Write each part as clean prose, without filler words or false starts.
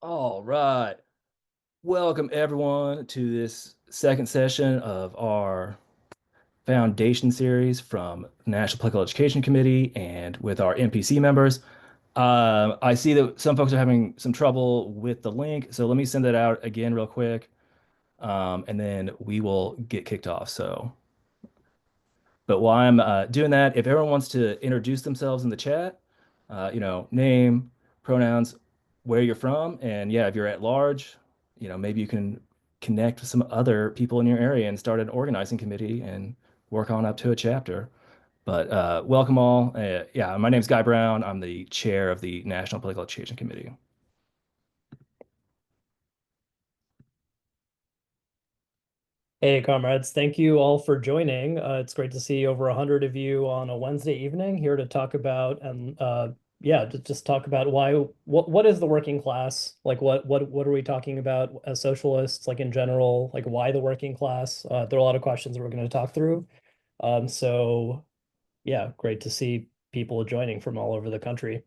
All right. Welcome everyone to this second session of our foundation series from National Political Education Committee and with our NPC members. I see that some folks are having some trouble with the link, so let me send that out again real quick, and then we will get kicked off. But while I'm doing that, if everyone wants to introduce themselves in the chat, name, pronouns, where you're from, and yeah, if you're at large, maybe you can connect with some other people in your area and start an organizing committee and work on up to a chapter. But welcome all. Yeah, my name's Guy Brown. I'm the chair of the National Political Education Committee. Hey, comrades. Thank you all for joining. It's great to see over 100 of you on a Wednesday evening here to talk about and yeah, to just talk about what is the working class? Like what are we talking about as socialists, like in general, like why the working class? There are a lot of questions that we're going to talk through. So yeah, great to see people joining from all over the country.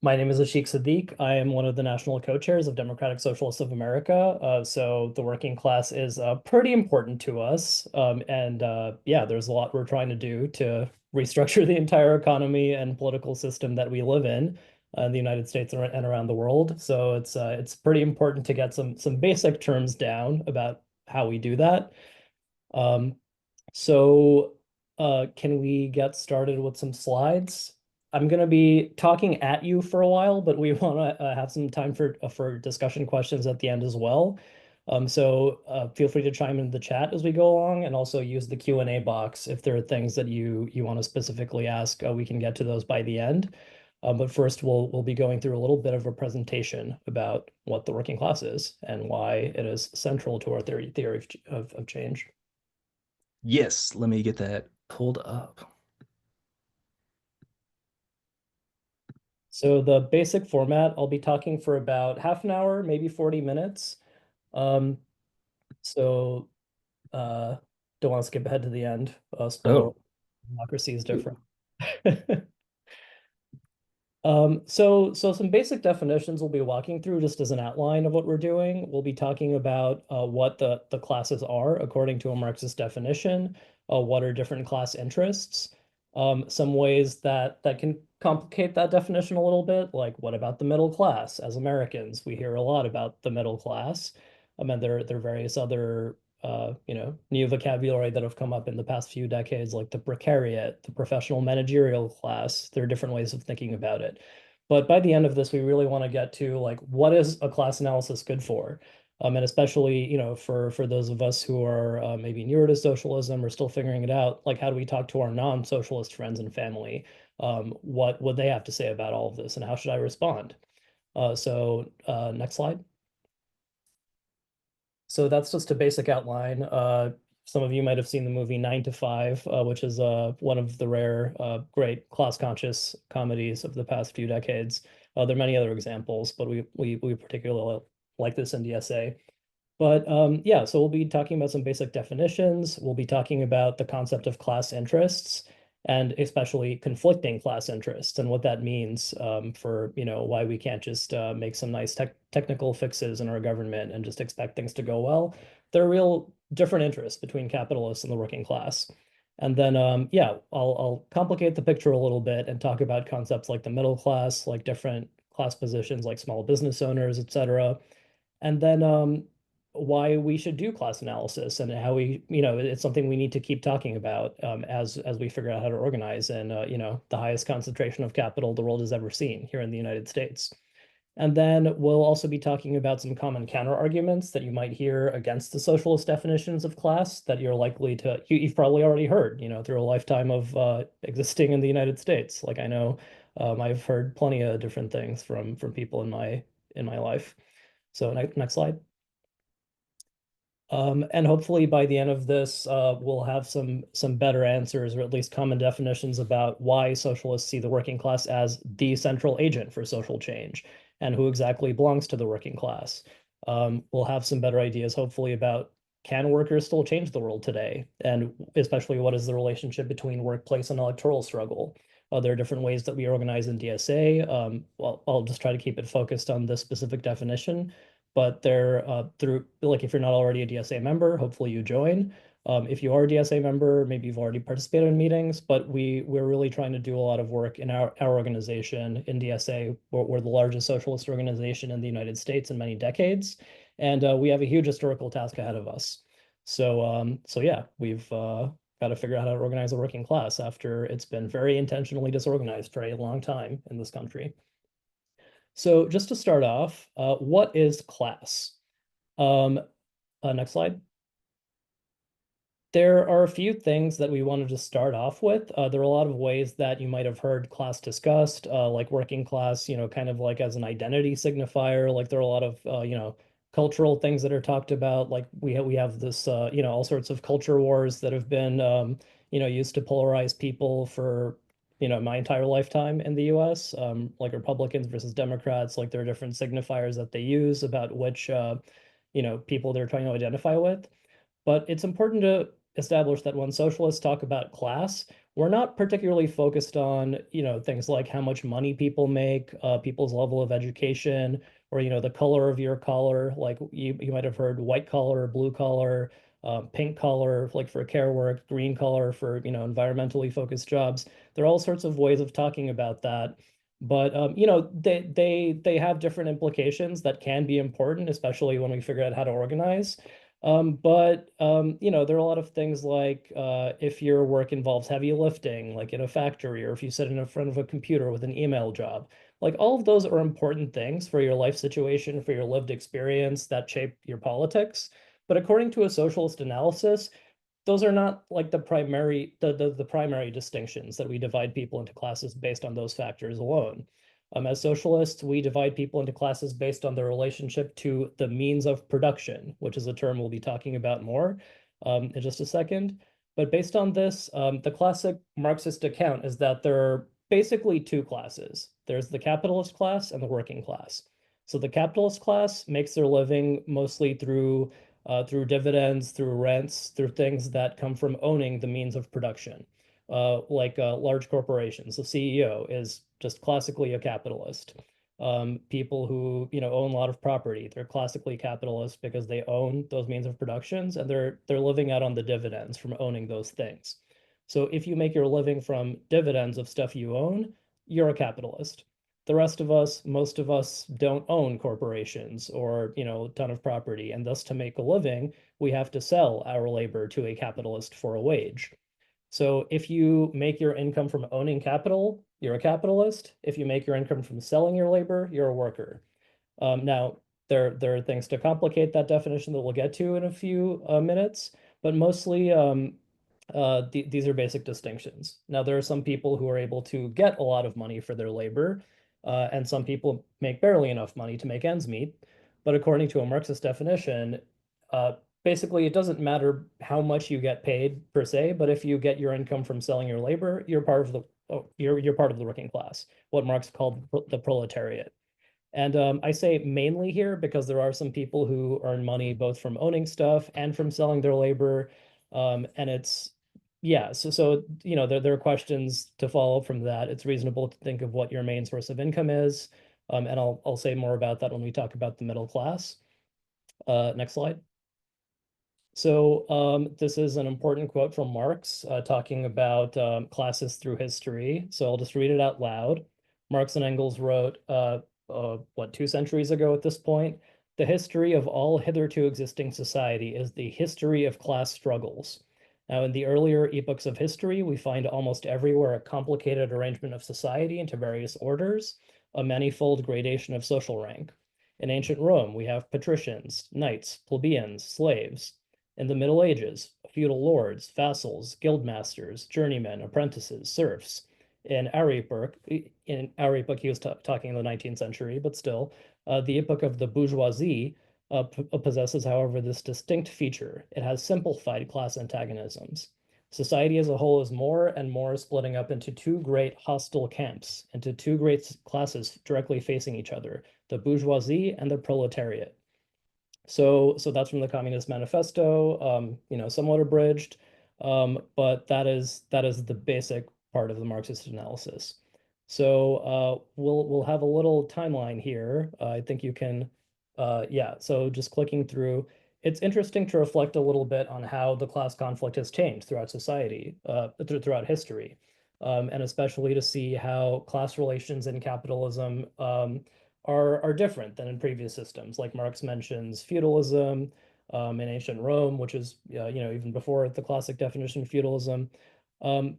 My name is Ashik Sadiq. I am one of the national co-chairs of Democratic Socialists of America. So the working class is pretty important to us. And yeah, there's a lot we're trying to do to restructure the entire economy and political system that we live in the United States and around the world. So it's pretty important to get some basic terms down about how we do that. Um, so can we get started with some slides? I'm going to be talking at you for a while, but we want to have some time for discussion questions at the end as well. So feel free to chime in the chat as we go along, and also use the Q&A box if there are things that you want to specifically ask. We can get to those by the end. But first, we'll be going through a little bit of a presentation about what the working class is and why it is central to our theory of change. Yes, let me get that pulled up. So the basic format, I'll be talking for about half an hour, maybe 40 minutes. Um, so uh, don't want to skip ahead to the end. Spoiler, Oh, democracy is different. So some basic definitions we'll be walking through just as an outline of what we're doing. We'll be talking about what the classes are according to a Marxist definition, what are different class interests, some ways that can complicate that definition a little bit, like what about the middle class? As Americans, we hear a lot about the middle class. And there are various other new vocabulary that have come up in the past few decades, like the precariat, the professional managerial class. There are different ways of thinking about it. But by the end of this, we really want to get to like, what is a class analysis good for? And especially, for those of us who are maybe newer to socialism or still figuring it out, like how do we talk to our non-socialist friends and family? What would they have to say about all of this, and how should I respond? So next slide. So that's just a basic outline. Some of you might have seen the movie 9 to 5, which is one of the rare great class-conscious comedies of the past few decades. There are many other examples, but we particularly like this in DSA. But yeah, so we'll be talking about some basic definitions. We'll be talking about the concept of class interests, and especially conflicting class interests, and what that means for why we can't just make some nice technical fixes in our government and just expect things to go well. There are real different interests between capitalists and the working class. And then yeah, I'll complicate the picture a little bit and talk about concepts like the middle class, like different class positions like small business owners, etc. And then why we should do class analysis, and how it's something we need to keep talking about as we figure out how to organize in the highest concentration of capital the world has ever seen here in the United States. And then we'll also be talking about some common counter arguments that you might hear against the socialist definitions of class that you've probably already heard, through a lifetime of existing in the United States. Like I know I've heard plenty of different things from people in my life. So next slide. And hopefully by the end of this, we'll have some better answers, or at least common definitions about why socialists see the working class as the central agent for social change, and who exactly belongs to the working class. We'll have some better ideas, hopefully, about can workers still change the world today, and especially what is the relationship between workplace and electoral struggle. There are different ways that we organize in DSA. Well, I'll just try to keep it focused on this specific definition, but they're through, like, if you're not already a DSA member, hopefully you join. If you are a DSA member, maybe you've already participated in meetings, but we're really trying to do a lot of work in our organization in DSA. We're the largest socialist organization in the United States in many decades, and we have a huge historical task ahead of us. So yeah, we've got to figure out how to organize the working class after it's been very intentionally disorganized for a long time in this country. So just to start off, what is class? Um, Next slide. There are a few things that we wanted to start off with. There are a lot of ways that you might have heard class discussed, like working class, kind of like as an identity signifier. Like there are a lot of, cultural things that are talked about. Like we have this, all sorts of culture wars that have been, used to polarize people for, my entire lifetime in the U.S. Like Republicans versus Democrats. Like there are different signifiers that they use about which, people they're trying to identify with. But it's important to establish that when socialists talk about class, we're not particularly focused on, things like how much money people make, people's level of education, or, the color of your collar. Like you might have heard white collar, blue collar, pink collar, like for care work, green collar for, environmentally focused jobs. There are all sorts of ways of talking about that. But they have different implications that can be important, especially when we figure out how to organize. There are a lot of things like if your work involves heavy lifting, like in a factory, or if you sit in front of a computer with an email job, like all of those are important things for your life situation, for your lived experience that shape your politics. But according to a socialist analysis, those are not like the primary distinctions that we divide people into classes based on those factors alone. As socialists, we divide people into classes based on their relationship to the means of production, which is a term we'll be talking about more in just a second. But based on this, the classic Marxist account is that there are basically two classes. There's the capitalist class and the working class. So the capitalist class makes their living mostly through dividends, through rents, through things that come from owning the means of production, like large corporations. The CEO is just classically a capitalist. People who own a lot of property, they're classically capitalist because they own those means of productions and they're living out on the dividends from owning those things. So if you make your living from dividends of stuff you own, you're a capitalist. The rest of us, most of us don't own corporations or, a ton of property. And thus to make a living, we have to sell our labor to a capitalist for a wage. So if you make your income from owning capital, you're a capitalist. If you make your income from selling your labor, you're a worker. Now, there are things to complicate that definition that we'll get to in a few minutes, but mostly these are basic distinctions. Now, there are some people who are able to get a lot of money for their labor, and some people make barely enough money to make ends meet. But according to a Marxist definition, uh, basically it doesn't matter how much you get paid per se, but if you get your income from selling your labor, you're part of the you're part of the working class, what Marx called the proletariat. And I say mainly here because there are some people who earn money both from owning stuff and from selling their labor. And it's, yeah, so there are questions to follow from that. It's reasonable to think of what your main source of income is. And I'll say more about that when we talk about the middle class. Next slide. So this is an important quote from Marx talking about classes through history. So I'll just read it out loud. Marx and Engels wrote, what, 2 centuries ago at this point? The history of all hitherto existing society is the history of class struggles. Now, in the earlier epochs of history, we find almost everywhere a complicated arrangement of society into various orders, a manifold gradation of social rank. In ancient Rome, we have patricians, knights, plebeians, slaves. In the Middle Ages, feudal lords, vassals, guildmasters, journeymen, apprentices, serfs. In our epoch, he was talking in the 19th century, but still, the epoch of the bourgeoisie possesses, however, this distinct feature. It has simplified class antagonisms. Society as a whole is more and more splitting up into two great hostile camps, into two great classes directly facing each other, the bourgeoisie and the proletariat. So that's from the Communist Manifesto, somewhat abridged, but that is the basic part of the Marxist analysis. So we'll have a little timeline here. I think you can, yeah. So just clicking through, it's interesting to reflect a little bit on how the class conflict has changed throughout society, throughout history, and especially to see how class relations in capitalism are different than in previous systems. Like Marx mentions feudalism in ancient Rome, which is even before the classic definition of feudalism. Um,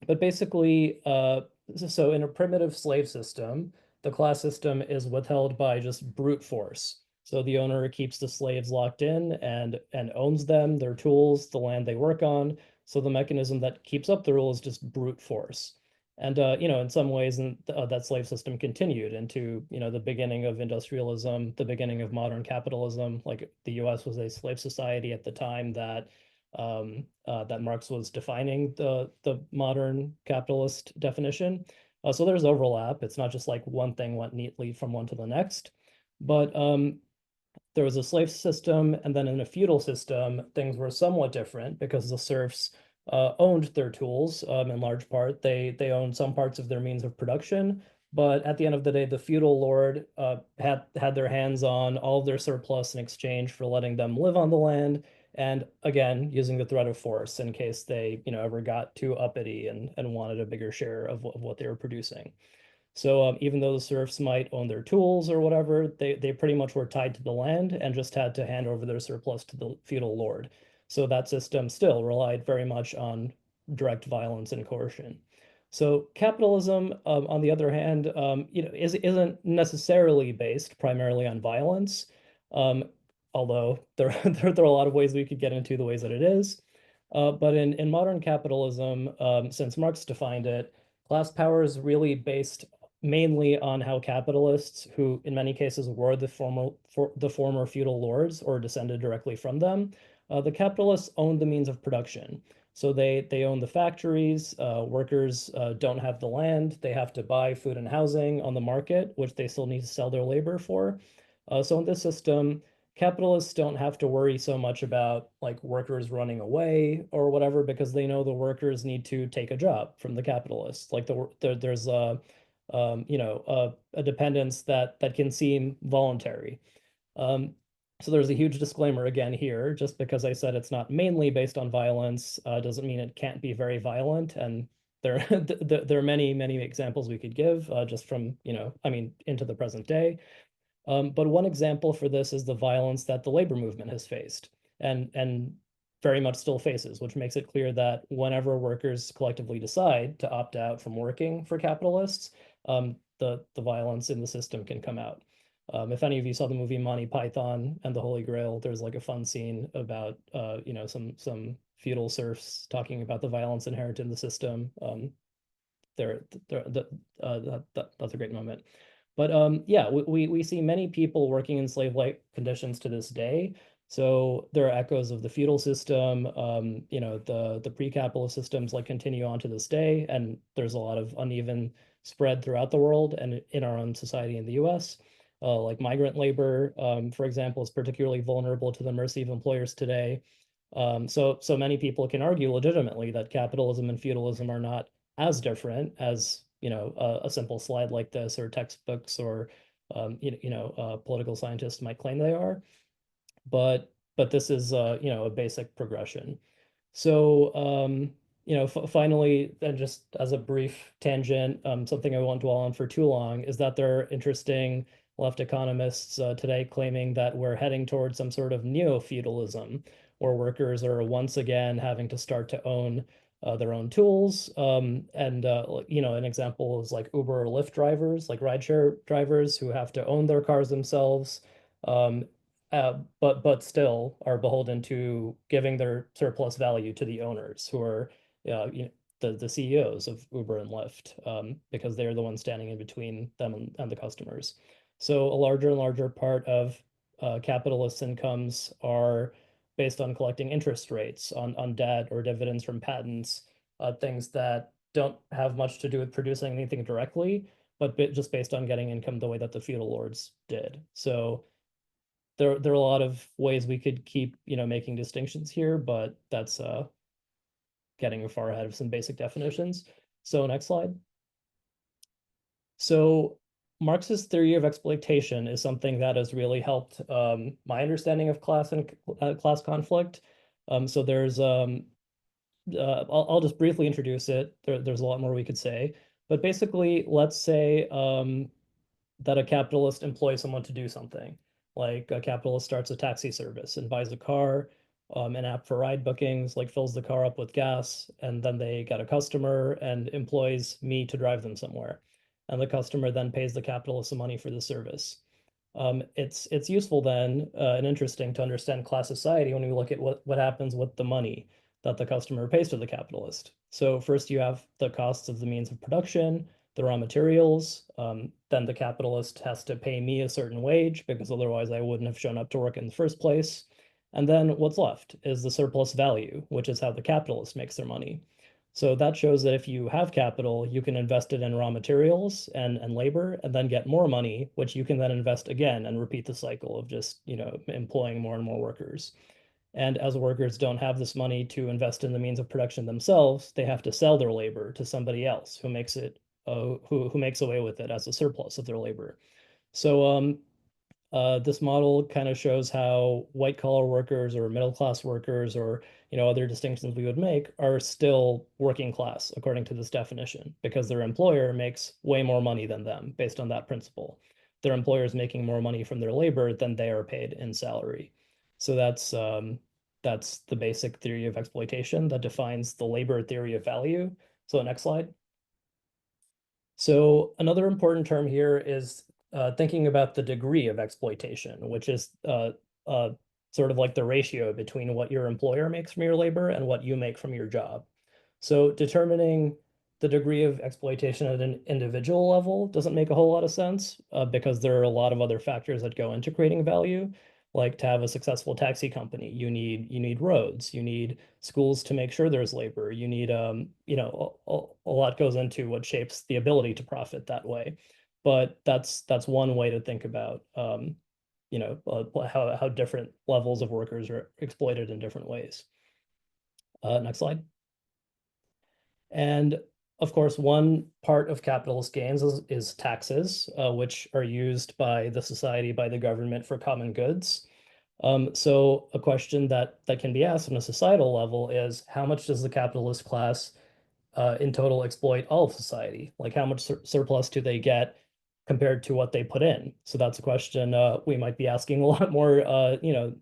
but basically, so in a primitive slave system, the class system is withheld by just brute force. So the owner keeps the slaves locked in and owns them, their tools, the land they work on. So the mechanism that keeps up the rule is just brute force. And in some ways, that slave system continued into the beginning of industrialism, the beginning of modern capitalism. Like the U.S. was a slave society at the time that Marx was defining the modern capitalist definition. So there's overlap. It's not just like one thing went neatly from one to the next, but there was a slave system, and then in a feudal system, things were somewhat different because the serfs owned their tools in large part. They owned some parts of their means of production, but at the end of the day, the feudal lord had their hands on all of their surplus in exchange for letting them live on the land, and again, using the threat of force in case they ever got too uppity and wanted a bigger share of what they were producing. So even though the serfs might own their tools or whatever, they pretty much were tied to the land and just had to hand over their surplus to the feudal lord. So that system still relied very much on direct violence and coercion. So capitalism, on the other hand, isn't necessarily based primarily on violence, um, although there are a lot of ways we could get into the ways that it is. But in modern capitalism, since Marx defined it, class power is really based mainly on how capitalists, who in many cases were the former feudal lords or descended directly from them, the capitalists own the means of production. So they own the factories. Workers don't have the land. They have to buy food and housing on the market, which they still need to sell their labor for. So in this system, capitalists don't have to worry so much about like workers running away or whatever because they know the workers need to take a job from the capitalists. Like there's a dependence that can seem voluntary. Um, so there's a huge disclaimer again here. Just because I said it's not mainly based on violence, doesn't mean it can't be very violent. And there there are many examples we could give just from I mean into the present day. But one example for this is the violence that the labor movement has faced and very much still faces, which makes it clear that whenever workers collectively decide to opt out from working for capitalists, the violence in the system can come out. If any of you saw the movie Monty Python and the Holy Grail, there's like a fun scene about some feudal serfs talking about the violence inherent in the system. There, there, that's a great moment. But yeah, we see many people working in slave-like conditions to this day. So there are echoes of the feudal system. The pre-capitalist systems like continue on to this day, and there's a lot of uneven spread throughout the world and in our own society in the U.S. Like migrant labor, for example, is particularly vulnerable to the mercy of employers today. So many people can argue legitimately that capitalism and feudalism are not as different as a simple slide like this or textbooks or political scientists might claim they are. But this is a basic progression. So finally, and just as a brief tangent, something I won't dwell on for too long is that there are interesting left economists today claiming that we're heading towards some sort of neo-feudalism, where workers are once again having to start to own their own tools. An example is like Uber or Lyft drivers, like rideshare drivers who have to own their cars themselves, um, but still are beholden to giving their surplus value to the owners who are the CEOs of Uber and Lyft, because they're the ones standing in between them and the customers. So a larger and larger part of capitalist incomes are based on collecting interest rates on debt or dividends from patents, things that don't have much to do with producing anything directly, but just based on getting income the way that the feudal lords did. So there are a lot of ways we could keep making distinctions here, but that's getting far ahead of some basic definitions. So next slide. So Marx's theory of exploitation is something that has really helped my understanding of class and class conflict. So there's I'll just briefly introduce it. There's a lot more we could say, but basically, let's say that a capitalist employs someone to do something. Like a capitalist starts a taxi service and buys a car, an app for ride bookings, like fills the car up with gas, and then they get a customer and employs me to drive them somewhere. And the customer then pays the capitalist some money for the service. It's useful then and interesting to understand class society when we look at what happens with the money that the customer pays to the capitalist. So first you have the costs of the means of production, the raw materials. Then the capitalist has to pay me a certain wage because otherwise I wouldn't have shown up to work in the first place. And then what's left is the surplus value, which is how the capitalist makes their money. So that shows that if you have capital, you can invest it in raw materials and labor and then get more money, which you can then invest again and repeat the cycle of just, employing more and more workers. And as workers don't have this money to invest in the means of production themselves, they have to sell their labor to somebody else who makes it who makes away with it as a surplus of their labor. So this model kind of shows how white collar workers or middle class workers or other distinctions we would make are still working class according to this definition because their employer makes way more money than them based on that principle. Their employer is making more money from their labor than they are paid in salary. So that's the basic theory of exploitation that defines the labor theory of value. So next slide. So another important term here is thinking about the degree of exploitation, which is sort of like the ratio between what your employer makes from your labor and what you make from your job. So determining the degree of exploitation at an individual level doesn't make a whole lot of sense because there are a lot of other factors that go into creating value. Like to have a successful taxi company, you need roads, you need schools to make sure there's labor. You need a lot goes into what shapes the ability to profit that way. But that's one way to think about how different levels of workers are exploited in different ways. Next slide. And of course, one part of capitalist gains is taxes, which are used by the society, by the government for common goods. So a question that can be asked on a societal level is how much does the capitalist class in total exploit all of society? Like how much surplus do they get compared to what they put in? So that's a question we might be asking a lot more,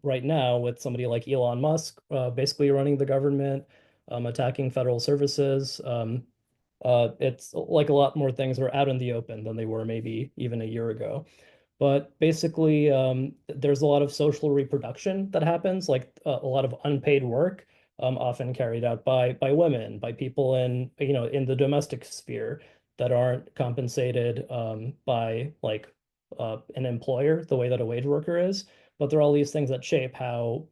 right now with somebody like Elon Musk, basically running the government, attacking federal services. It's like a lot more things are out in the open than they were maybe even a year ago. But basically, there's a lot of social reproduction that happens, like a lot of unpaid work, often carried out by women, by people in the domestic sphere that aren't compensated by like an employer the way that a wage worker is. But there are all these things that shape how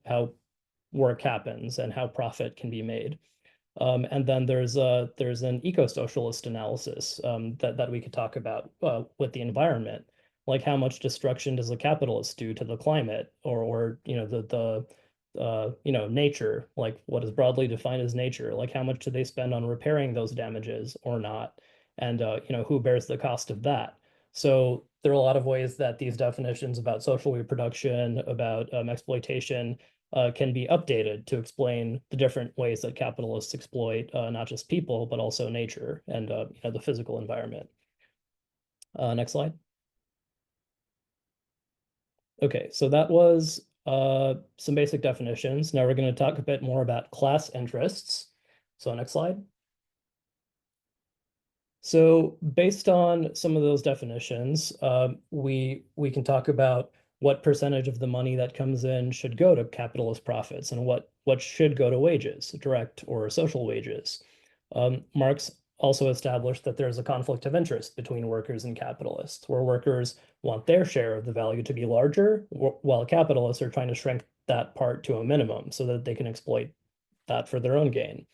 work happens and how profit can be made. And then there's an eco-socialist analysis that we could talk about with the environment, like how much destruction does the capitalist do to the climate, or nature, like what is broadly defined as nature, like how much do they spend on repairing those damages or not, and who bears the cost of that. So there are a lot of ways that these definitions about social reproduction, about exploitation, can be updated to explain the different ways that capitalists exploit not just people, but also nature and the physical environment. Next slide. Okay, so that was some basic definitions. Now we're going to talk a bit more about class interests. So next slide. So based on some of those definitions, we can talk about what percentage of the money that comes in should go to capitalist profits and what should go to wages, direct or social wages. Marx also established that there's a conflict of interest between workers and capitalists, where workers want their share of the value to be larger, while capitalists are trying to shrink that part to a minimum so that they can exploit that for their own gain.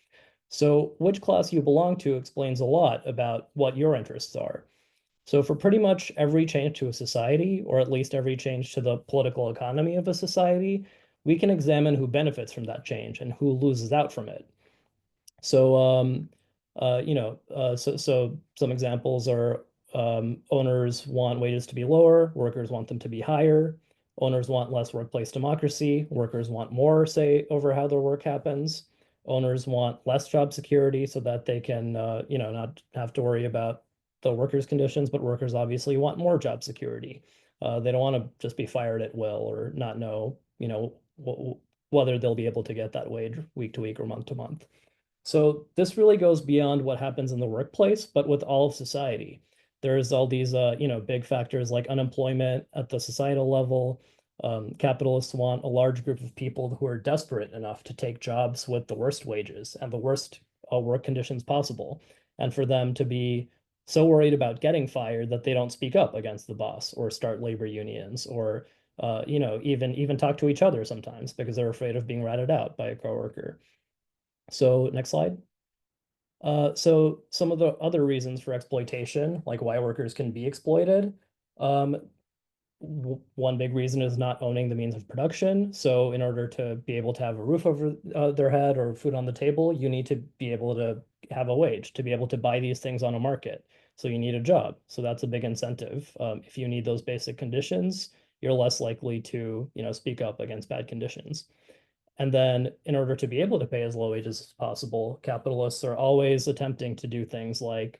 So which class you belong to explains a lot about what your interests are. So for pretty much every change to a society, or at least every change to the political economy of a society, we can examine who benefits from that change and who loses out from it. So So some examples are owners want wages to be lower, workers want them to be higher. Owners want less workplace democracy, workers want more say over how their work happens. Owners want less job security so that they can, not have to worry about the workers' conditions, but workers obviously want more job security. They don't want to just be fired at will or not know, whether they'll be able to get that wage week to week or month to month. So this really goes beyond what happens in the workplace, but with all of society. There's all these, big factors like unemployment at the societal level. Capitalists want a large group of people who are desperate enough to take jobs with the worst wages and the worst work conditions possible, and for them to be so worried about getting fired that they don't speak up against the boss or start labor unions or, even talk to each other sometimes because they're afraid of being ratted out by a coworker. So next slide. So some of the other reasons for exploitation, like why workers can be exploited, um, one big reason is not owning the means of production. So in order to be able to have a roof over their head or food on the table, you need to be able to have a wage to be able to buy these things on a market. So you need a job. So that's a big incentive. If you need those basic conditions, you're less likely to, speak up against bad conditions. And then, in order to be able to pay as low wages as possible, capitalists are always attempting to do things like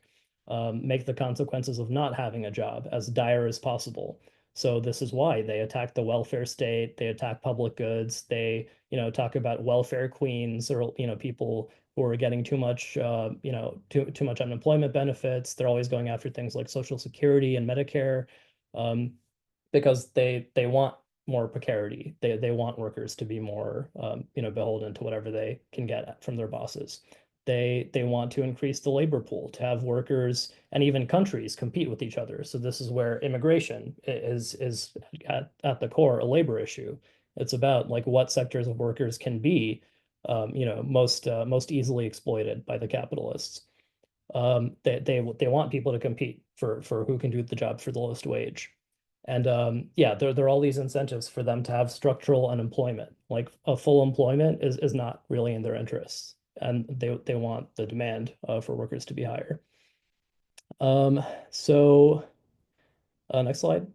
make the consequences of not having a job as dire as possible. So this is why they attack the welfare state, they attack public goods, they, talk about welfare queens or, people who are getting too much, too much unemployment benefits. They're always going after things like Social Security and Medicare. Um, because they want more precarity. They want workers to be more beholden to whatever they can get from their bosses. They want to increase the labor pool to have workers and even countries compete with each other. So this is where immigration is at the core a labor issue. It's about like what sectors of workers can be most easily exploited by the capitalists. They want people to compete for who can do the job for the lowest wage. And yeah, there are all these incentives for them to have structural unemployment. Like a full employment is not really in their interests, and they want the demand for workers to be higher. Um, so next slide.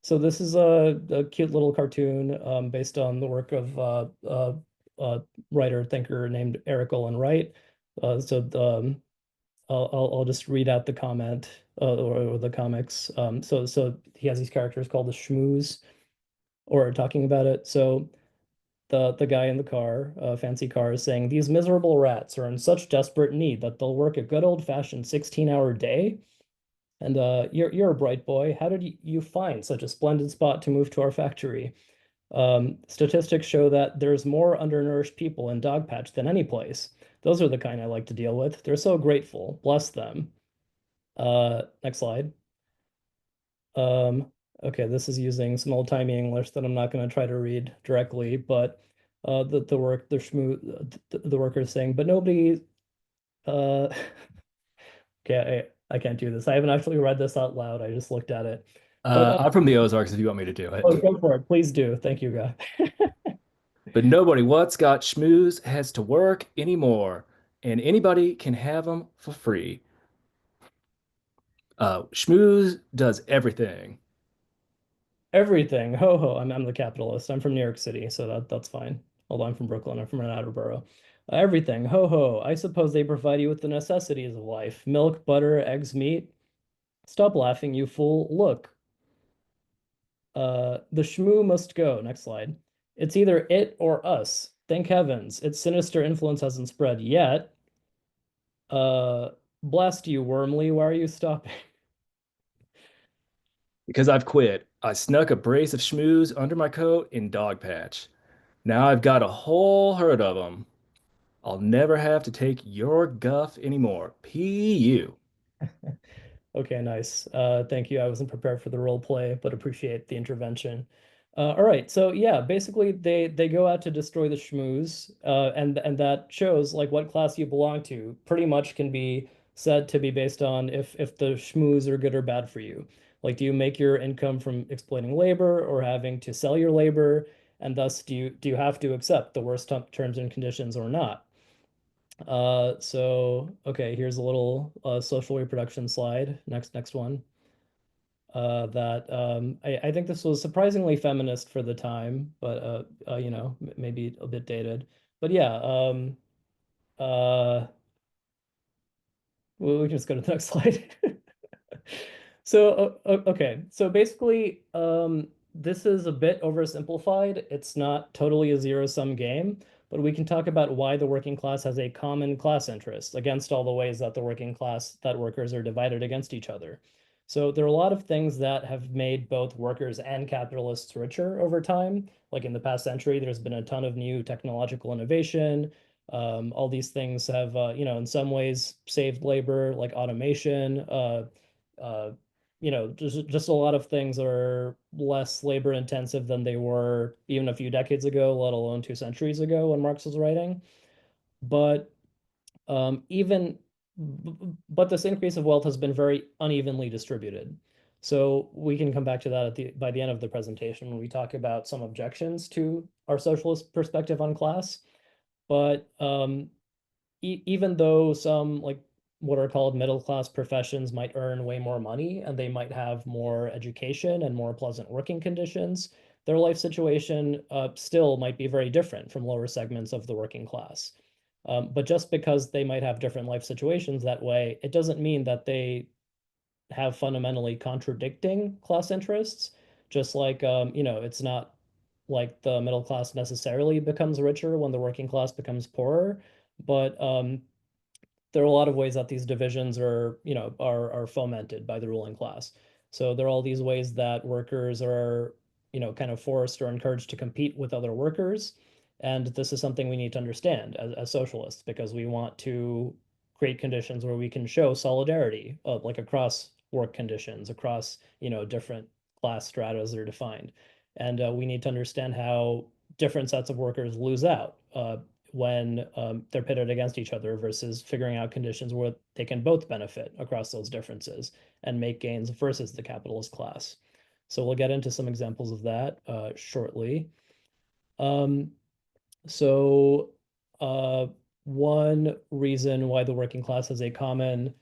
So this is a cute little cartoon based on the work of uh, writer thinker named Eric Olin Wright. So I'll just read out the comment or the comics. So he has these characters called the Shmoos, or talking about it. So the guy in the car, fancy car, is saying these miserable rats are in such desperate need that they'll work a good old-fashioned 16-hour day. And you're a bright boy. How did you find such a splendid spot to move to our factory? Statistics show that there's more undernourished people in Dogpatch than any place. Those are the kind I like to deal with. They're so grateful. Bless them. Next slide. Um, okay, this is using some old-timey English that I'm not going to try to read directly, but the worker is saying, but nobody. Uh, okay, I can't do this. I haven't actually read this out loud. I just looked at it. But I'm from the Ozarks if you want me to do oh, it. go for it. Please do. Thank you, guy. But nobody what's got schmooze has to work anymore, and anybody can have them for free. Schmooze does everything. Everything. Ho ho. I'm the capitalist. I'm from New York City, so that's fine. Although I'm from Brooklyn, I'm from an outer borough. Everything. Ho ho. I suppose they provide you with the necessities of life: milk, butter, eggs, meat. Stop laughing, you fool. Look, the shmoo must go. Next slide. It's either it or us. Thank heavens, its sinister influence hasn't spread yet. Uh, blast you, Wormley. Why are you stopping? Because I've quit. I snuck a brace of schmooze under my coat in Dogpatch. Now I've got a whole herd of them. I'll never have to take your guff anymore. P.U. Okay, nice. Thank you. I wasn't prepared for the role play, but appreciate the intervention. All right, so yeah, basically they go out to destroy the schmooze, and that shows like what class you belong to. Pretty much can be said to be based on if the schmooze are good or bad for you. Like, do you make your income from exploiting labor or having to sell your labor, and thus do you have to accept the worst terms and conditions or not? Okay, here's a little social reproduction slide. Next one. That I think this was surprisingly feminist for the time, but maybe a bit dated. But yeah, uh, we can just go to the next slide. Okay. So basically, this is a bit oversimplified. It's not totally a zero-sum game, but we can talk about why the working class has a common class interest against all the ways that the that workers are divided against each other. So there are a lot of things that have made both workers and capitalists richer over time. Like in the past century, there's been a ton of new technological innovation. All these things have, in some ways saved labor, like automation. Uh, just a lot of things are less labor intensive than they were even a few decades ago, let alone 2 centuries ago when Marx was writing. But even but this increase of wealth has been very unevenly distributed. So we can come back to that by the end of the presentation when we talk about some objections to our socialist perspective on class. But even though some like what are called middle class professions might earn way more money and they might have more education and more pleasant working conditions, their life situation still might be very different from lower segments of the working class. But just because they might have different life situations that way, it doesn't mean that they have fundamentally contradicting class interests. Just like, it's not like the middle class necessarily becomes richer when the working class becomes poorer, but there are a lot of ways that these divisions are fomented by the ruling class. So there are all these ways that workers are, kind of forced or encouraged to compete with other workers. And this is something we need to understand as socialists because we want to create conditions where we can show solidarity, like across work conditions, across, different class stratas that are defined. And we need to understand how different sets of workers lose out. When they're pitted against each other versus figuring out conditions where they can both benefit across those differences and make gains versus the capitalist class. So we'll get into some examples of that shortly. Um, so uh, One reason why the working class has a common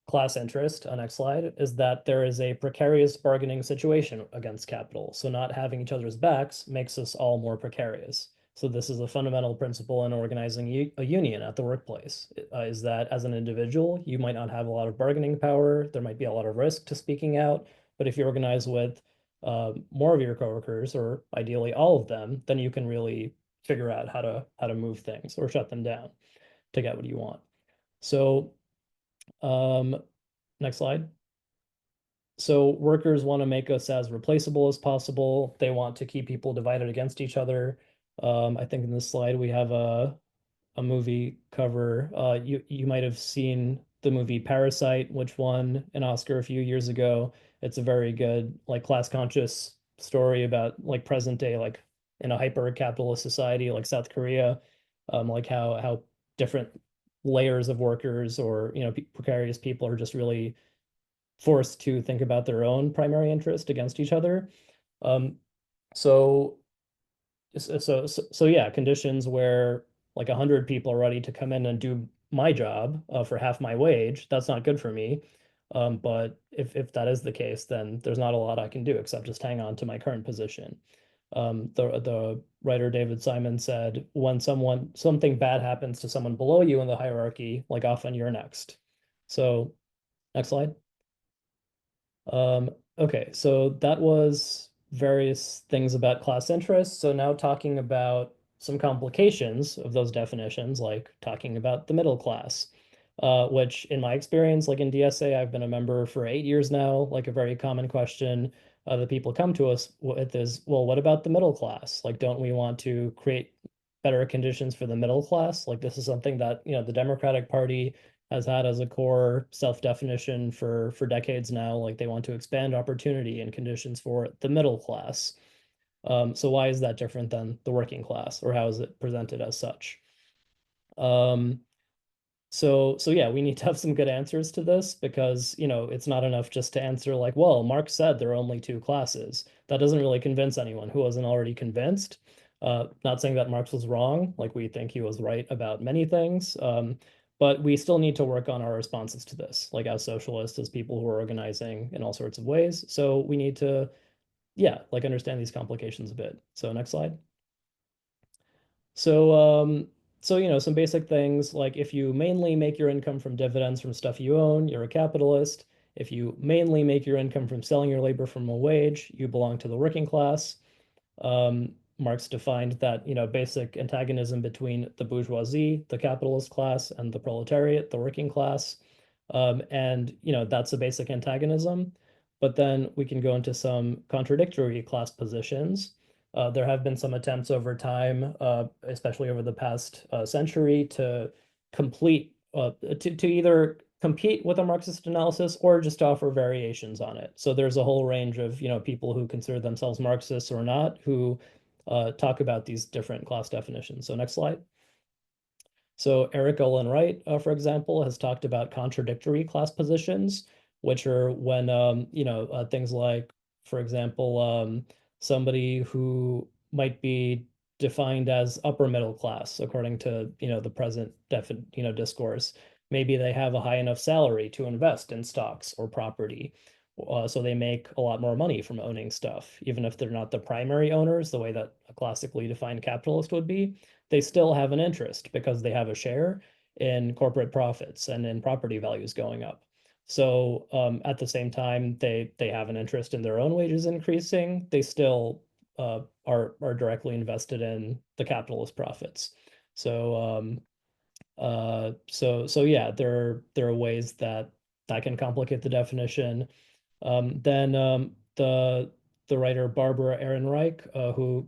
class interest, next slide, is that there is a precarious bargaining situation against capital. So not having each other's backs makes us all more precarious. So this is a fundamental principle in organizing a union at the workplace, is that as an individual, you might not have a lot of bargaining power. There might be a lot of risk to speaking out. But if you organize with more of your coworkers, or ideally all of them, then you can really figure out how to move things or shut them down to get what you want. So um, next slide. So workers want to make us as replaceable as possible. They want to keep people divided against each other. I think in this slide we have a movie cover. You might have seen the movie Parasite, which won an Oscar a few years ago. It's a very good like class conscious story about like present day like in a hyper capitalist society like South Korea, like how different layers of workers or precarious people are just really forced to think about their own primary interest against each other. Um, so, yeah, conditions where like 100 people are ready to come in and do my job for half my wage, that's not good for me. But if that is the case, then there's not a lot I can do except just hang on to my current position. The writer David Simon said, when something bad happens to someone below you in the hierarchy, like often you're next. So next slide. Okay, so that was various things about class interests. So now talking about some complications of those definitions, like talking about the middle class, which in my experience, like in DSA, I've been a member for 8 years now. Like a very common question that people come to us with is, well, what about the middle class? Like, don't we want to create better conditions for the middle class? Like, this is something that, the Democratic Party has had as a core self-definition for decades now. Like they want to expand opportunity and conditions for the middle class. So why is that different than the working class, or how is it presented as such? Um, so yeah, we need to have some good answers to this because, it's not enough just to answer like, well, Marx said there are only two classes. That doesn't really convince anyone who wasn't already convinced. Not saying that Marx was wrong, like we think he was right about many things, but we still need to work on our responses to this, like as socialists, as people who are organizing in all sorts of ways. So we need to, yeah, like understand these complications a bit. So next slide. So, some basic things like if you mainly make your income from dividends from stuff you own, you're a capitalist. If you mainly make your income from selling your labor from a wage, you belong to the working class. Marx defined that, basic antagonism between the bourgeoisie, the capitalist class, and the proletariat, the working class. And, that's a basic antagonism. But then we can go into some contradictory class positions. There have been some attempts over time, especially over the past century, to complete to either compete with a Marxist analysis or just offer variations on it. So there's a whole range of people who consider themselves Marxists or not who talk about these different class definitions. So next slide. So Eric Olin Wright, for example, has talked about contradictory class positions, which are when things like, for example, somebody who might be defined as upper middle class according to the present discourse. Maybe they have a high enough salary to invest in stocks or property. So they make a lot more money from owning stuff, even if they're not the primary owners, the way that a classically defined capitalist would be. They still have an interest because they have a share in corporate profits and in property values going up. So at the same time, they have an interest in their own wages increasing. They still are directly invested in the capitalist profits. So yeah, there are ways that can complicate the definition. Then the writer Barbara Ehrenreich, who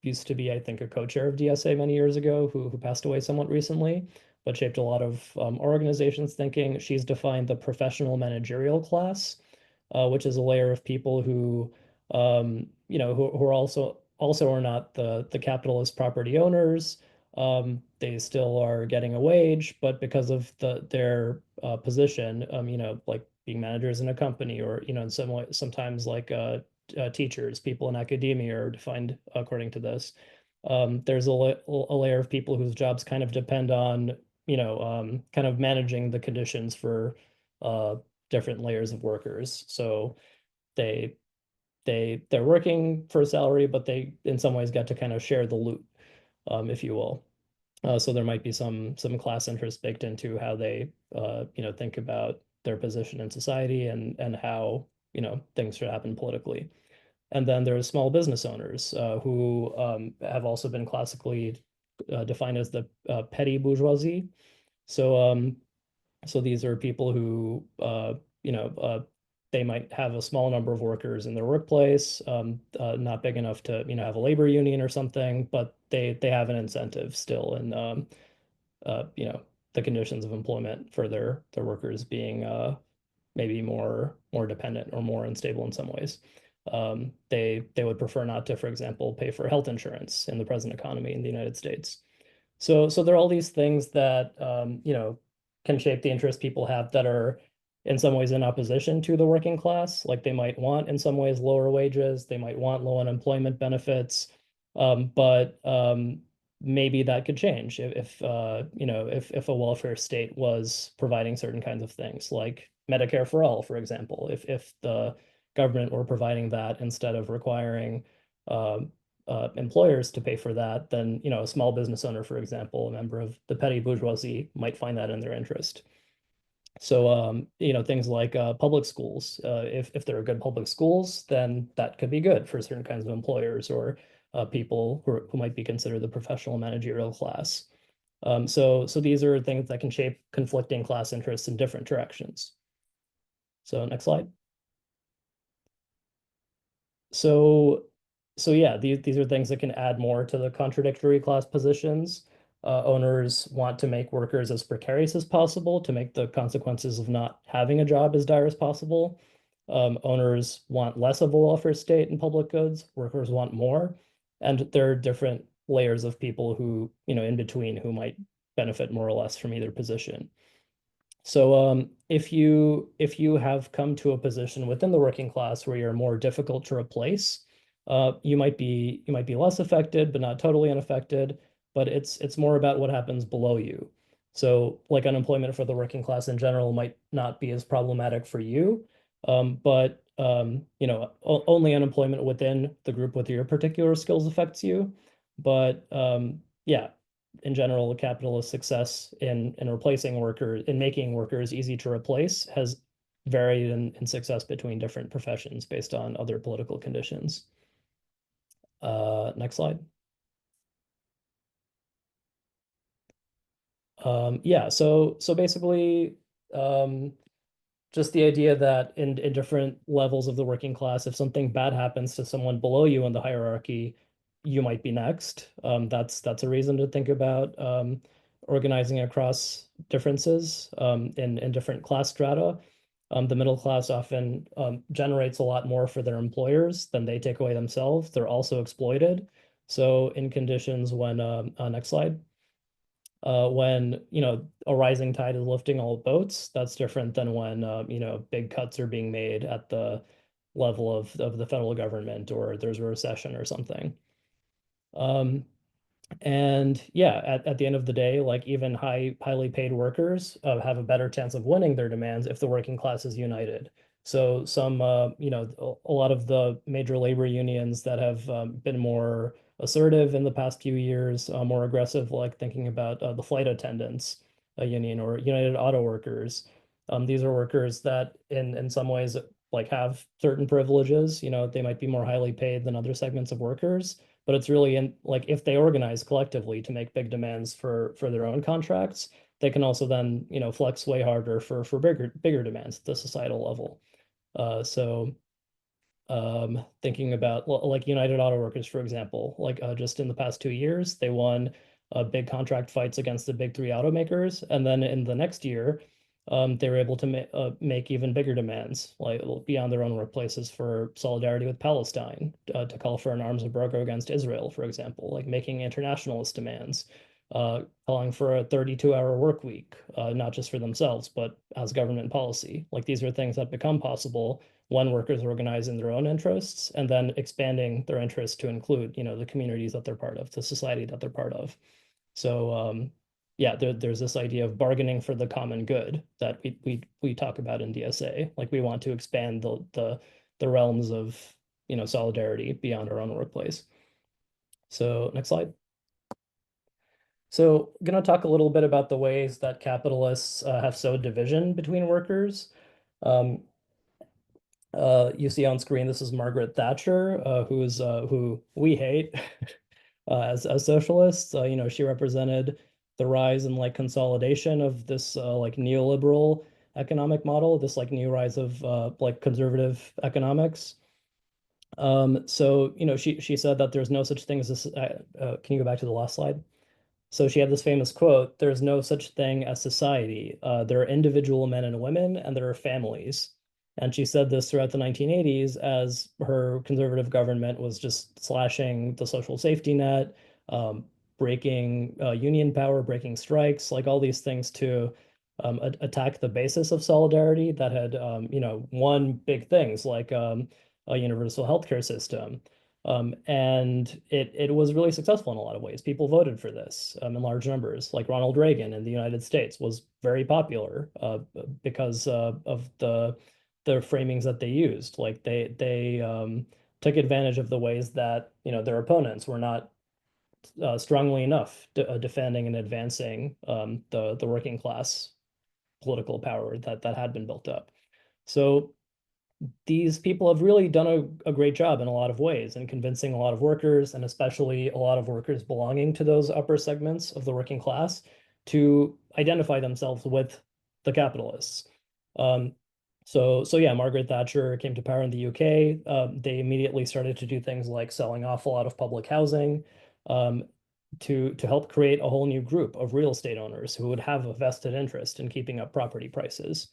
used to be, I think, a co-chair of DSA many years ago, who passed away somewhat recently, but shaped a lot of our organization's thinking. She's defined the professional managerial class, which is a layer of people who, who are also are not the capitalist property owners. They still are getting a wage, but because of their position, like being managers in a company or, in some way, sometimes like teachers, people in academia are defined according to this. There's a layer of people whose jobs kind of depend on, kind of managing the conditions for uh, different layers of workers. So they they're working for a salary, but they in some ways get to kind of share the loot, if you will. So there might be some class interest baked into how they think about their position in society and how things should happen politically. And then there's small business owners who have also been classically defined as the petty bourgeoisie. So so these are people who they might have a small number of workers in their workplace, not big enough to have a labor union or something, but they have an incentive still in the conditions of employment for their workers being maybe more dependent or more unstable in some ways. They would prefer not to, for example, pay for health insurance in the present economy in the United States. So there are all these things that can shape the interests people have that are in some ways in opposition to the working class. Like they might want in some ways lower wages, they might want low unemployment benefits, but maybe that could change if a welfare state was providing certain kinds of things, like Medicare for all, for example. If the government were providing that instead of requiring employers to pay for that, then a small business owner, for example, a member of the petty bourgeoisie, might find that in their interest. So things like public schools, if there are good public schools, then that could be good for certain kinds of employers or people who might be considered the professional managerial class. So these are things that can shape conflicting class interests in different directions. So next slide. So, so yeah, these are things that can add more to the contradictory class positions. Owners want to make workers as precarious as possible to make the consequences of not having a job as dire as possible. Owners want less of a welfare state and public goods. Workers want more. And there are different layers of people who, in between who might benefit more or less from either position. So if you have come to a position within the working class where you're more difficult to replace, You might be less affected, but not totally unaffected. But it's more about what happens below you. So like unemployment for the working class in general might not be as problematic for you, but only unemployment within the group with your particular skills affects you. But yeah, in general, capitalist success in replacing workers, in making workers easy to replace, has varied in success between different professions based on other political conditions. Next slide. Yeah, so basically, um, just the idea that in different levels of the working class, if something bad happens to someone below you in the hierarchy, you might be next. That's a reason to think about organizing across differences in different class strata. The middle class often generates a lot more for their employers than they take away themselves. They're also exploited. So in conditions when, next slide, when a rising tide is lifting all boats, that's different than when big cuts are being made at the level of the federal government, or there's a recession or something. Um, and yeah, at the end of the day, like even highly paid workers have a better chance of winning their demands if the working class is united. So a lot of the major labor unions that have been more assertive in the past few years, more aggressive, like thinking about the flight attendants union or United Auto Workers. These are workers that in some ways like have certain privileges. They might be more highly paid than other segments of workers, but it's really in like if they organize collectively to make big demands for their own contracts, they can also then flex way harder for bigger demands at the societal level. So thinking about like United Auto Workers, for example, like just in the past 2 years, they won big contract fights against the big three automakers, and then in the next year, they were able to make even bigger demands, like beyond their own workplaces, for solidarity with Palestine, to call for an arms embargo against Israel, for example, like making internationalist demands, calling for a 32-hour work week, not just for themselves, but as government policy. Like these are things that become possible when workers organize in their own interests and then expanding their interests to include, the communities that they're part of, the society that they're part of. So yeah, there's this idea of bargaining for the common good that we talk about in DSA. Like we want to expand the realms of solidarity beyond our own workplace. So next slide. So I'm going to talk a little bit about the ways that capitalists have sowed division between workers. Um, you see on screen, this is Margaret Thatcher, who we hate as socialists. She represented the rise and like consolidation of this like neoliberal economic model, this like new rise of like conservative economics. So she said that there's no such thing as this. Can you go back to the last slide? So she had this famous quote, there's no such thing as society. There are individual men and women, and there are families. And she said this throughout the 1980s as her conservative government was just slashing the social safety net, um, breaking union power, breaking strikes, like all these things to attack the basis of solidarity that had, won big things like a universal healthcare system. And it was really successful in a lot of ways. People voted for this in large numbers. Like Ronald Reagan in the United States was very popular because of the framings that they used. Like they took advantage of the ways that their opponents were not strongly enough defending and advancing the working class political power that had been built up. So these people have really done a great job in a lot of ways in convincing a lot of workers, and especially a lot of workers belonging to those upper segments of the working class, to identify themselves with the capitalists. Um, so yeah, Margaret Thatcher came to power in the UK. They immediately started to do things like selling off a lot of public housing, um, to help create a whole new group of real estate owners who would have a vested interest in keeping up property prices.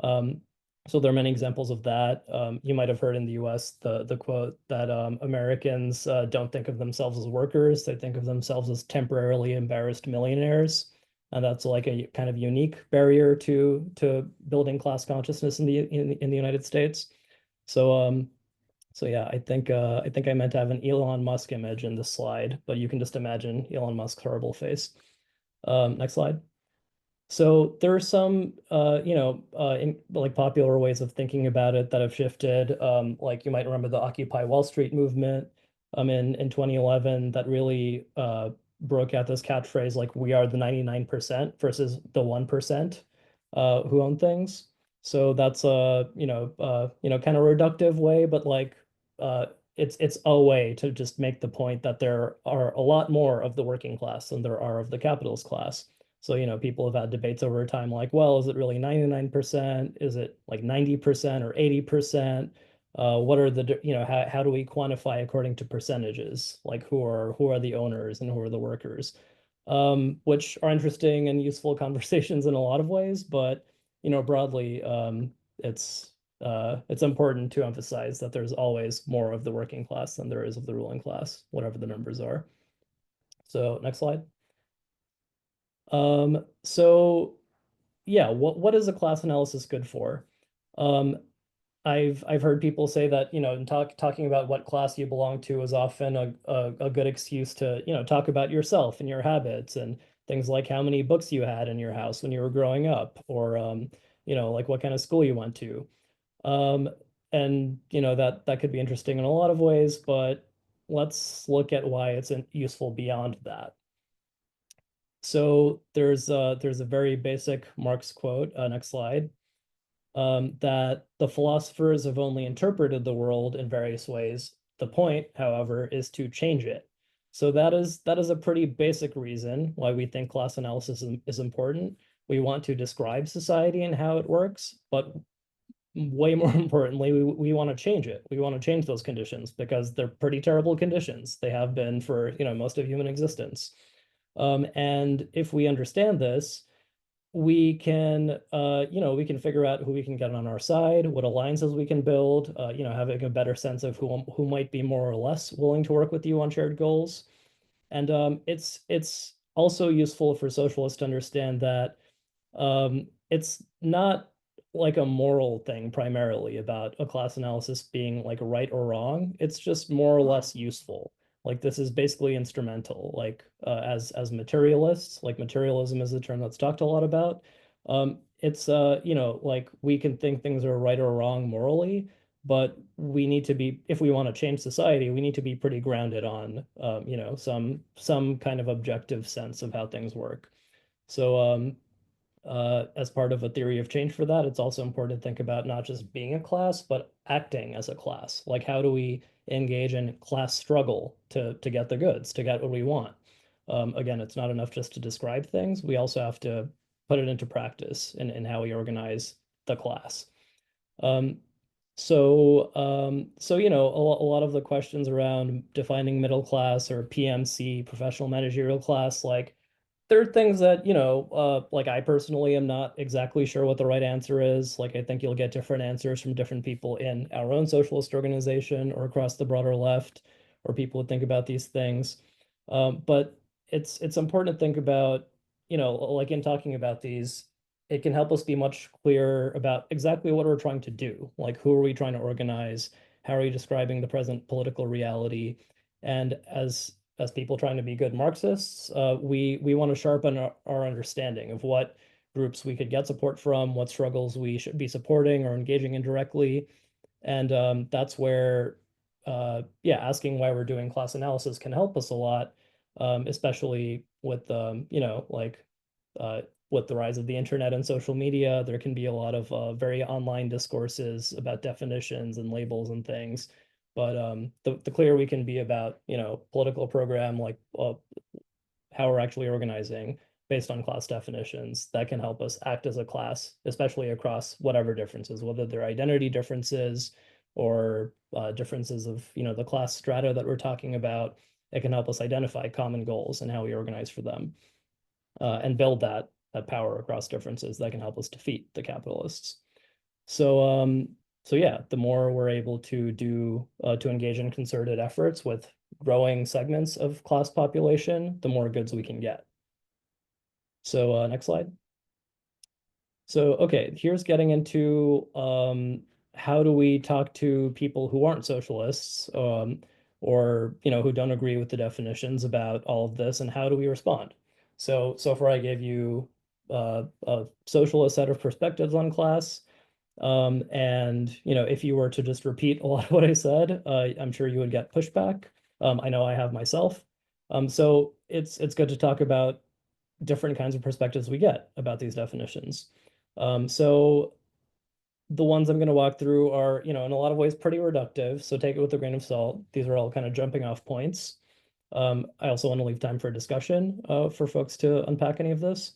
Um, so there are many examples of that. You might have heard in the US the quote that Americans don't think of themselves as workers, they think of themselves as temporarily embarrassed millionaires. And that's like a kind of unique barrier to building class consciousness in the United States. So So yeah, I think I meant to have an Elon Musk image in this slide, but you can just imagine Elon Musk's horrible face. Next slide. So there are some, like popular ways of thinking about it that have shifted. Like you might remember the Occupy Wall Street movement, in 2011 that really broke out this catchphrase like "We are the 99% versus the 1% who own things." So that's a, kind of reductive way, but like uh, it's a way to just make the point that there are a lot more of the working class than there are of the capitalist class. So, people have had debates over time like, well, is it really 99%? Is it like 90% or 80%? What are the, how do we quantify according to percentages? Like who are the owners and who are the workers? Which are interesting and useful conversations in a lot of ways, but broadly, it's it's important to emphasize that there's always more of the working class than there is of the ruling class, whatever the numbers are. So next slide. So yeah, what is a class analysis good for? Um, I've heard people say that, in talking about what class you belong to is often a good excuse to, talk about yourself and your habits and things like how many books you had in your house when you were growing up, or like what kind of school you went to. Um, and that could be interesting in a lot of ways, but let's look at why it's useful beyond that. So there's a very basic Marx quote, next slide, that the philosophers have only interpreted the world in various ways. The point, however, is to change it. So that is a pretty basic reason why we think class analysis is important. We want to describe society and how it works, but way more importantly, we want to change it. We want to change those conditions because they're pretty terrible conditions. They have been for, most of human existence. And if we understand this, we can figure out who we can get on our side, what alliances we can build, having a better sense of who might be more or less willing to work with you on shared goals. And it's also useful for socialists to understand that it's not like a moral thing primarily about a class analysis being like right or wrong. It's just more or less useful. Like this is basically instrumental. Like as materialists, like materialism is a term that's talked a lot about. It's like we can think things are right or wrong morally, but we need to be, if we want to change society, we need to be pretty grounded on some kind of objective sense of how things work. So as part of a theory of change for that, it's also important to think about not just being a class, but acting as a class. Like, how do we engage in class struggle to get the goods, to get what we want? Again, it's not enough just to describe things. We also have to put it into practice in how we organize the class. Um, so a lot of the questions around defining middle class or PMC, professional managerial class, like there are things that, like I personally am not exactly sure what the right answer is. Like I think you'll get different answers from different people in our own socialist organization or across the broader left, or people who think about these things. But it's important to think about, like in talking about these, it can help us be much clearer about exactly what we're trying to do. Like who are we trying to organize? How are we describing the present political reality? And as people trying to be good Marxists, we want to sharpen our understanding of what groups we could get support from, what struggles we should be supporting or engaging in directly. And that's where, yeah, asking why we're doing class analysis can help us a lot, especially with, like uh, with the rise of the internet and social media. There can be a lot of very online discourses about definitions and labels and things. But the clearer we can be about, political program, like how we're actually organizing based on class definitions, that can help us act as a class, especially across whatever differences, whether they're identity differences or differences of, the class strata that we're talking about. It can help us identify common goals and how we organize for them, and build that power across differences that can help us defeat the capitalists. So so yeah, the more we're able to do to engage in concerted efforts with growing segments of class population, the more goods we can get. So next slide. So okay, here's getting into how do we talk to people who aren't socialists, or who don't agree with the definitions about all of this, and how do we respond? So far I gave you a socialist set of perspectives on class. And if you were to just repeat a lot of what I said, I'm sure you would get pushback. I know I have myself. So it's good to talk about different kinds of perspectives we get about these definitions. So the ones I'm going to walk through are, in a lot of ways pretty reductive, so take it with a grain of salt. These are all kind of jumping off points. I also want to leave time for discussion for folks to unpack any of this.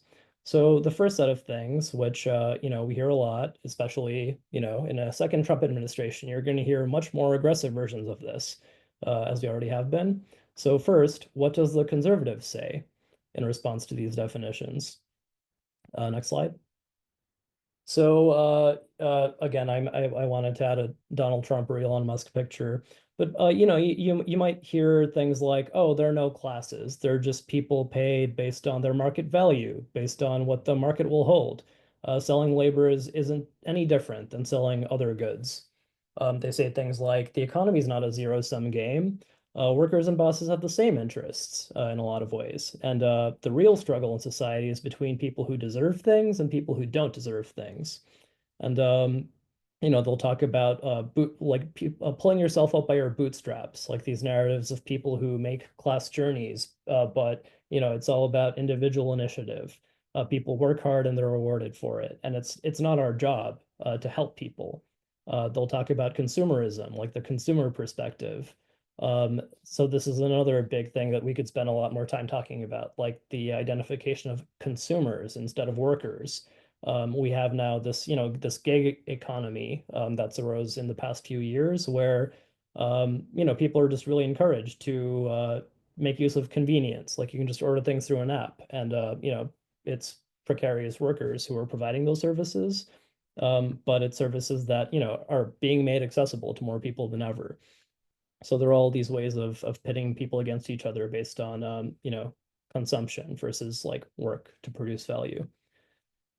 So the first set of things, which we hear a lot, especially in a second Trump administration, you're going to hear much more aggressive versions of this, as we already have been. So first, what does the conservative say in response to these definitions? Next slide. So again, I wanted to add a Donald Trump or Elon Musk picture, but you might hear things like, oh, there are no classes. They're just people paid based on their market value, based on what the market will hold. Selling labor isn't any different than selling other goods. They say things like the economy is not a zero-sum game. Workers and bosses have the same interests in a lot of ways. And the real struggle in society is between people who deserve things and people who don't deserve things. And they'll talk about pulling yourself up by your bootstraps, like these narratives of people who make class journeys, but it's all about individual initiative. People work hard and they're rewarded for it, and it's not our job to help people. They'll talk about consumerism, like the consumer perspective. So this is another big thing that we could spend a lot more time talking about, like the identification of consumers instead of workers. We have now this gig economy that's arose in the past few years where people are just really encouraged to make use of convenience. Like you can just order things through an app, and it's precarious workers who are providing those services, but it's services that are being made accessible to more people than ever. So there are all these ways of pitting people against each other based on consumption versus like work to produce value.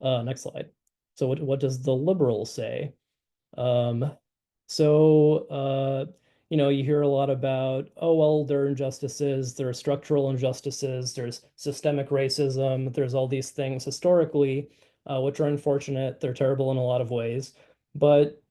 Next slide. So what does the liberal say? Um, so you hear a lot about, oh well, there are injustices, there are structural injustices, there's systemic racism, there's all these things historically, which are unfortunate. They're terrible in a lot of ways, but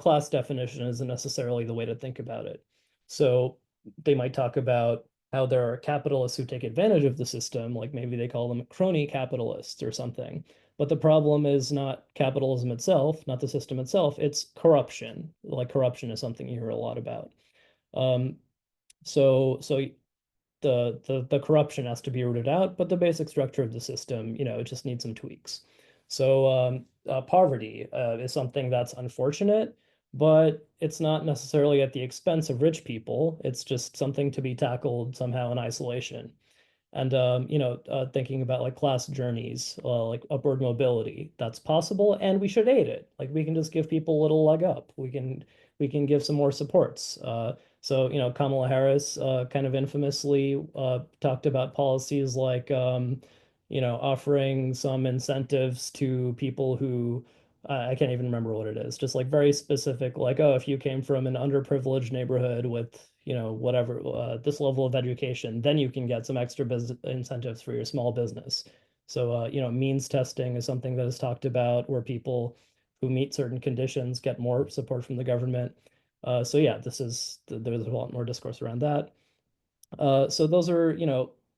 class definition isn't necessarily the way to think about it. So they might talk about how there are capitalists who take advantage of the system, like maybe they call them crony capitalists or something. But the problem is not capitalism itself, not the system itself, it's corruption. Like corruption is something you hear a lot about. Um, so the corruption has to be rooted out, but the basic structure of the system, it just needs some tweaks. So poverty is something that's unfortunate, but it's not necessarily at the expense of rich people. It's just something to be tackled somehow in isolation. And thinking about like class journeys, like upward mobility, that's possible, and we should aid it. Like we can just give people a little leg up. We can give some more supports. So Kamala Harris kind of infamously talked about policies like offering some incentives to people who I can't even remember what it is. Just like very specific, like, oh, if you came from an underprivileged neighborhood with, whatever, this level of education, then you can get some extra business incentives for your small business. So, means testing is something that is talked about where people who meet certain conditions get more support from the government. So yeah, there's a lot more discourse around that. So those are,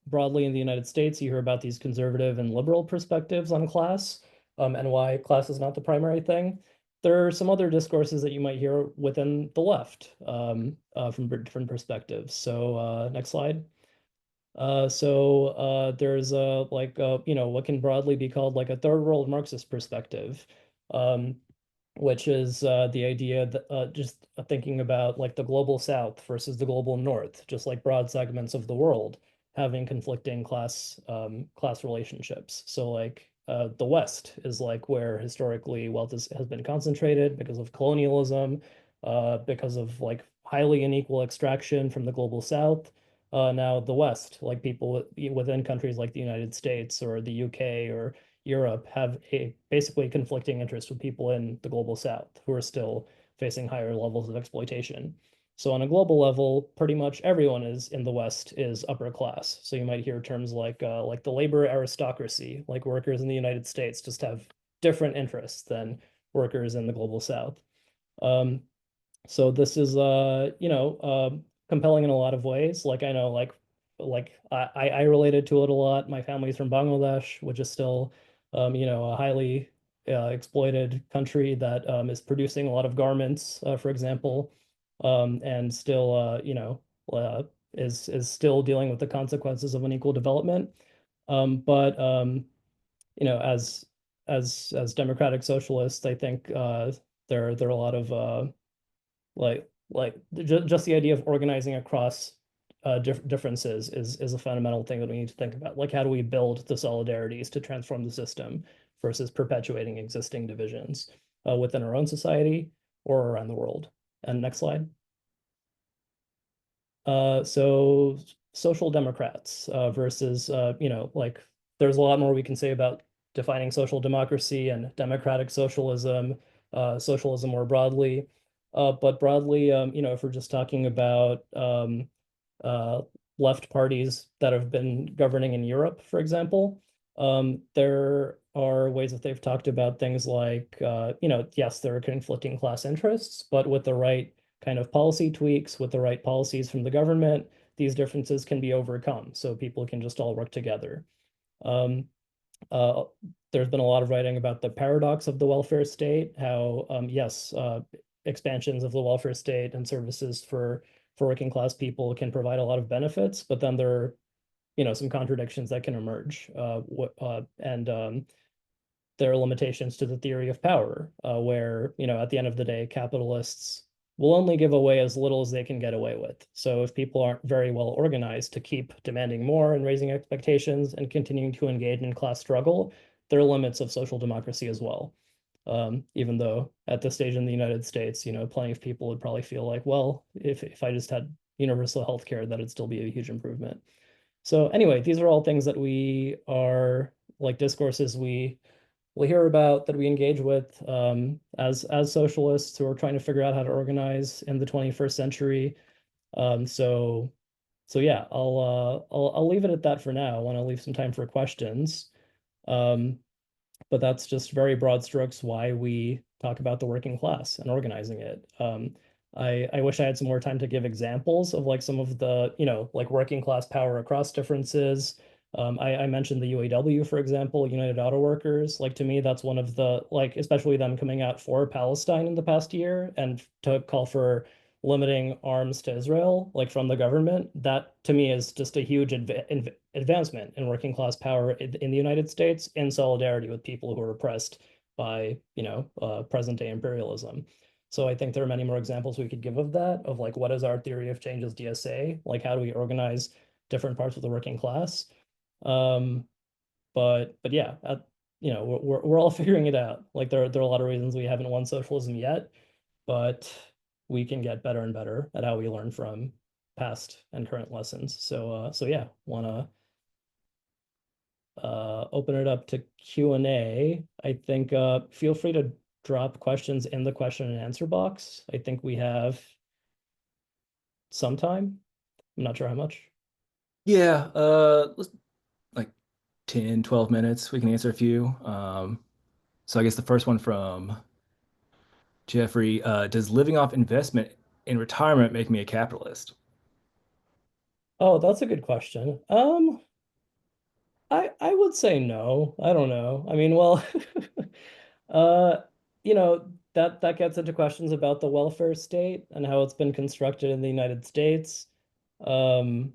broadly in the United States, you hear about these conservative and liberal perspectives on class, and why class is not the primary thing. There are some other discourses that you might hear within the left from different perspectives. So next slide. There's what can broadly be called like a third world Marxist perspective. Um, which is the idea that just thinking about like the global South versus the global North, just like broad segments of the world having conflicting class relationships. So like the West is like where historically wealth has been concentrated because of colonialism, because of like highly unequal extraction from the global South. Now the West, like people within countries like the United States or the UK or Europe have a basically conflicting interest with people in the global South who are still facing higher levels of exploitation. So on a global level, pretty much everyone is in the West is upper class. So you might hear terms like the labor aristocracy, like workers in the United States just have different interests than workers in the global South. Um, so this is compelling in a lot of ways. Like I know I related to it a lot. My family's from Bangladesh, which is still a highly exploited country that is producing a lot of garments, for example, and still is still dealing with the consequences of unequal development. But as democratic socialists, I think there are a lot of just the idea of organizing across differences is a fundamental thing that we need to think about. Like, how do we build the solidarities to transform the system versus perpetuating existing divisions within our own society or around the world? And next slide. So social democrats versus there's a lot more we can say about defining social democracy and democratic socialism, socialism more broadly. But broadly, if we're just talking about uh, left parties that have been governing in Europe, for example, there are ways that they've talked about things like, yes, there are conflicting class interests, but with the right kind of policy tweaks, with the right policies from the government, these differences can be overcome. So people can just all work together. Um, uh, there's been a lot of writing about the paradox of the welfare state, how, yes, expansions of the welfare state and services for working class people can provide a lot of benefits, but then there are, some contradictions that can emerge. And There are limitations to the theory of power, where, at the end of the day, capitalists will only give away as little as they can get away with. So if people aren't very well organized to keep demanding more and raising expectations and continuing to engage in class struggle, there are limits of social democracy as well. Even though at this stage in the United States, plenty of people would probably feel like, well, if I just had universal health care, that'd still be a huge improvement. So anyway, these are all things that we are like discourses we hear about that we engage with as socialists who are trying to figure out how to organize in the 21st century. Um, so so yeah, I'll leave it at that for now. I want to leave some time for questions. Um, but that's just very broad strokes why we talk about the working class and organizing it. I wish I had some more time to give examples of like some of the, like working class power across differences. I mentioned the UAW, for example, United Auto Workers. Like to me, that's one of the like, especially them coming out for Palestine in the past year and to call for limiting arms to Israel, like from the government. That to me is just a huge advancement in working class power in the United States in solidarity with people who are oppressed by, present day imperialism. So I think there are many more examples we could give of that, of like, what is our theory of change as DSA? Like, how do we organize different parts of the working class? Um, but yeah, we're all figuring it out. Like there are a lot of reasons we haven't won socialism yet, but we can get better and better at how we learn from past and current lessons. So yeah, wanna open it up to Q&A. I think feel free to drop questions in the question and answer box. I think we have some time. I'm not sure how much. Yeah, let's like 10, 12 minutes. We can answer a few. So I guess the first one from Jeffrey, does living off investment in retirement make me a capitalist? Oh, that's a good question. I would say no. I don't know. I mean, well, uh, that gets into questions about the welfare state and how it's been constructed in the United States. Um,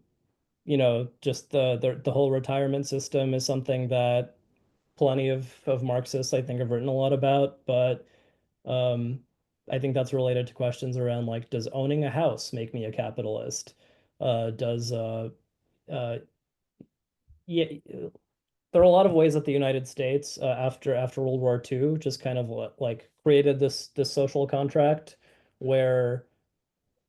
just the whole retirement system is something that plenty of Marxists, I think, have written a lot about, but um, I think that's related to questions around like, does owning a house make me a capitalist? Does uh, Yeah, there are a lot of ways that the United States, after World War II, just kind of like created this social contract where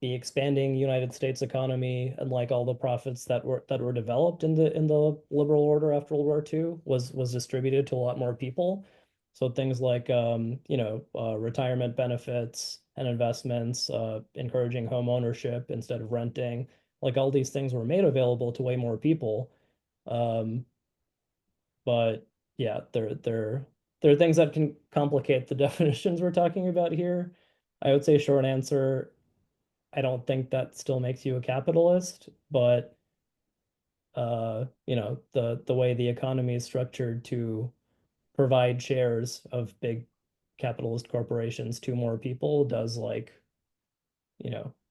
the expanding United States economy and like all the profits that were developed in the liberal order after World War II was distributed to a lot more people. So things like retirement benefits, and investments, encouraging home ownership instead of renting. Like all these things were made available to way more people. Um, but yeah, there are things that can complicate the definitions we're talking about here. I would say short answer, I don't think that still makes you a capitalist, but the way the economy is structured to provide shares of big capitalist corporations to more people does like,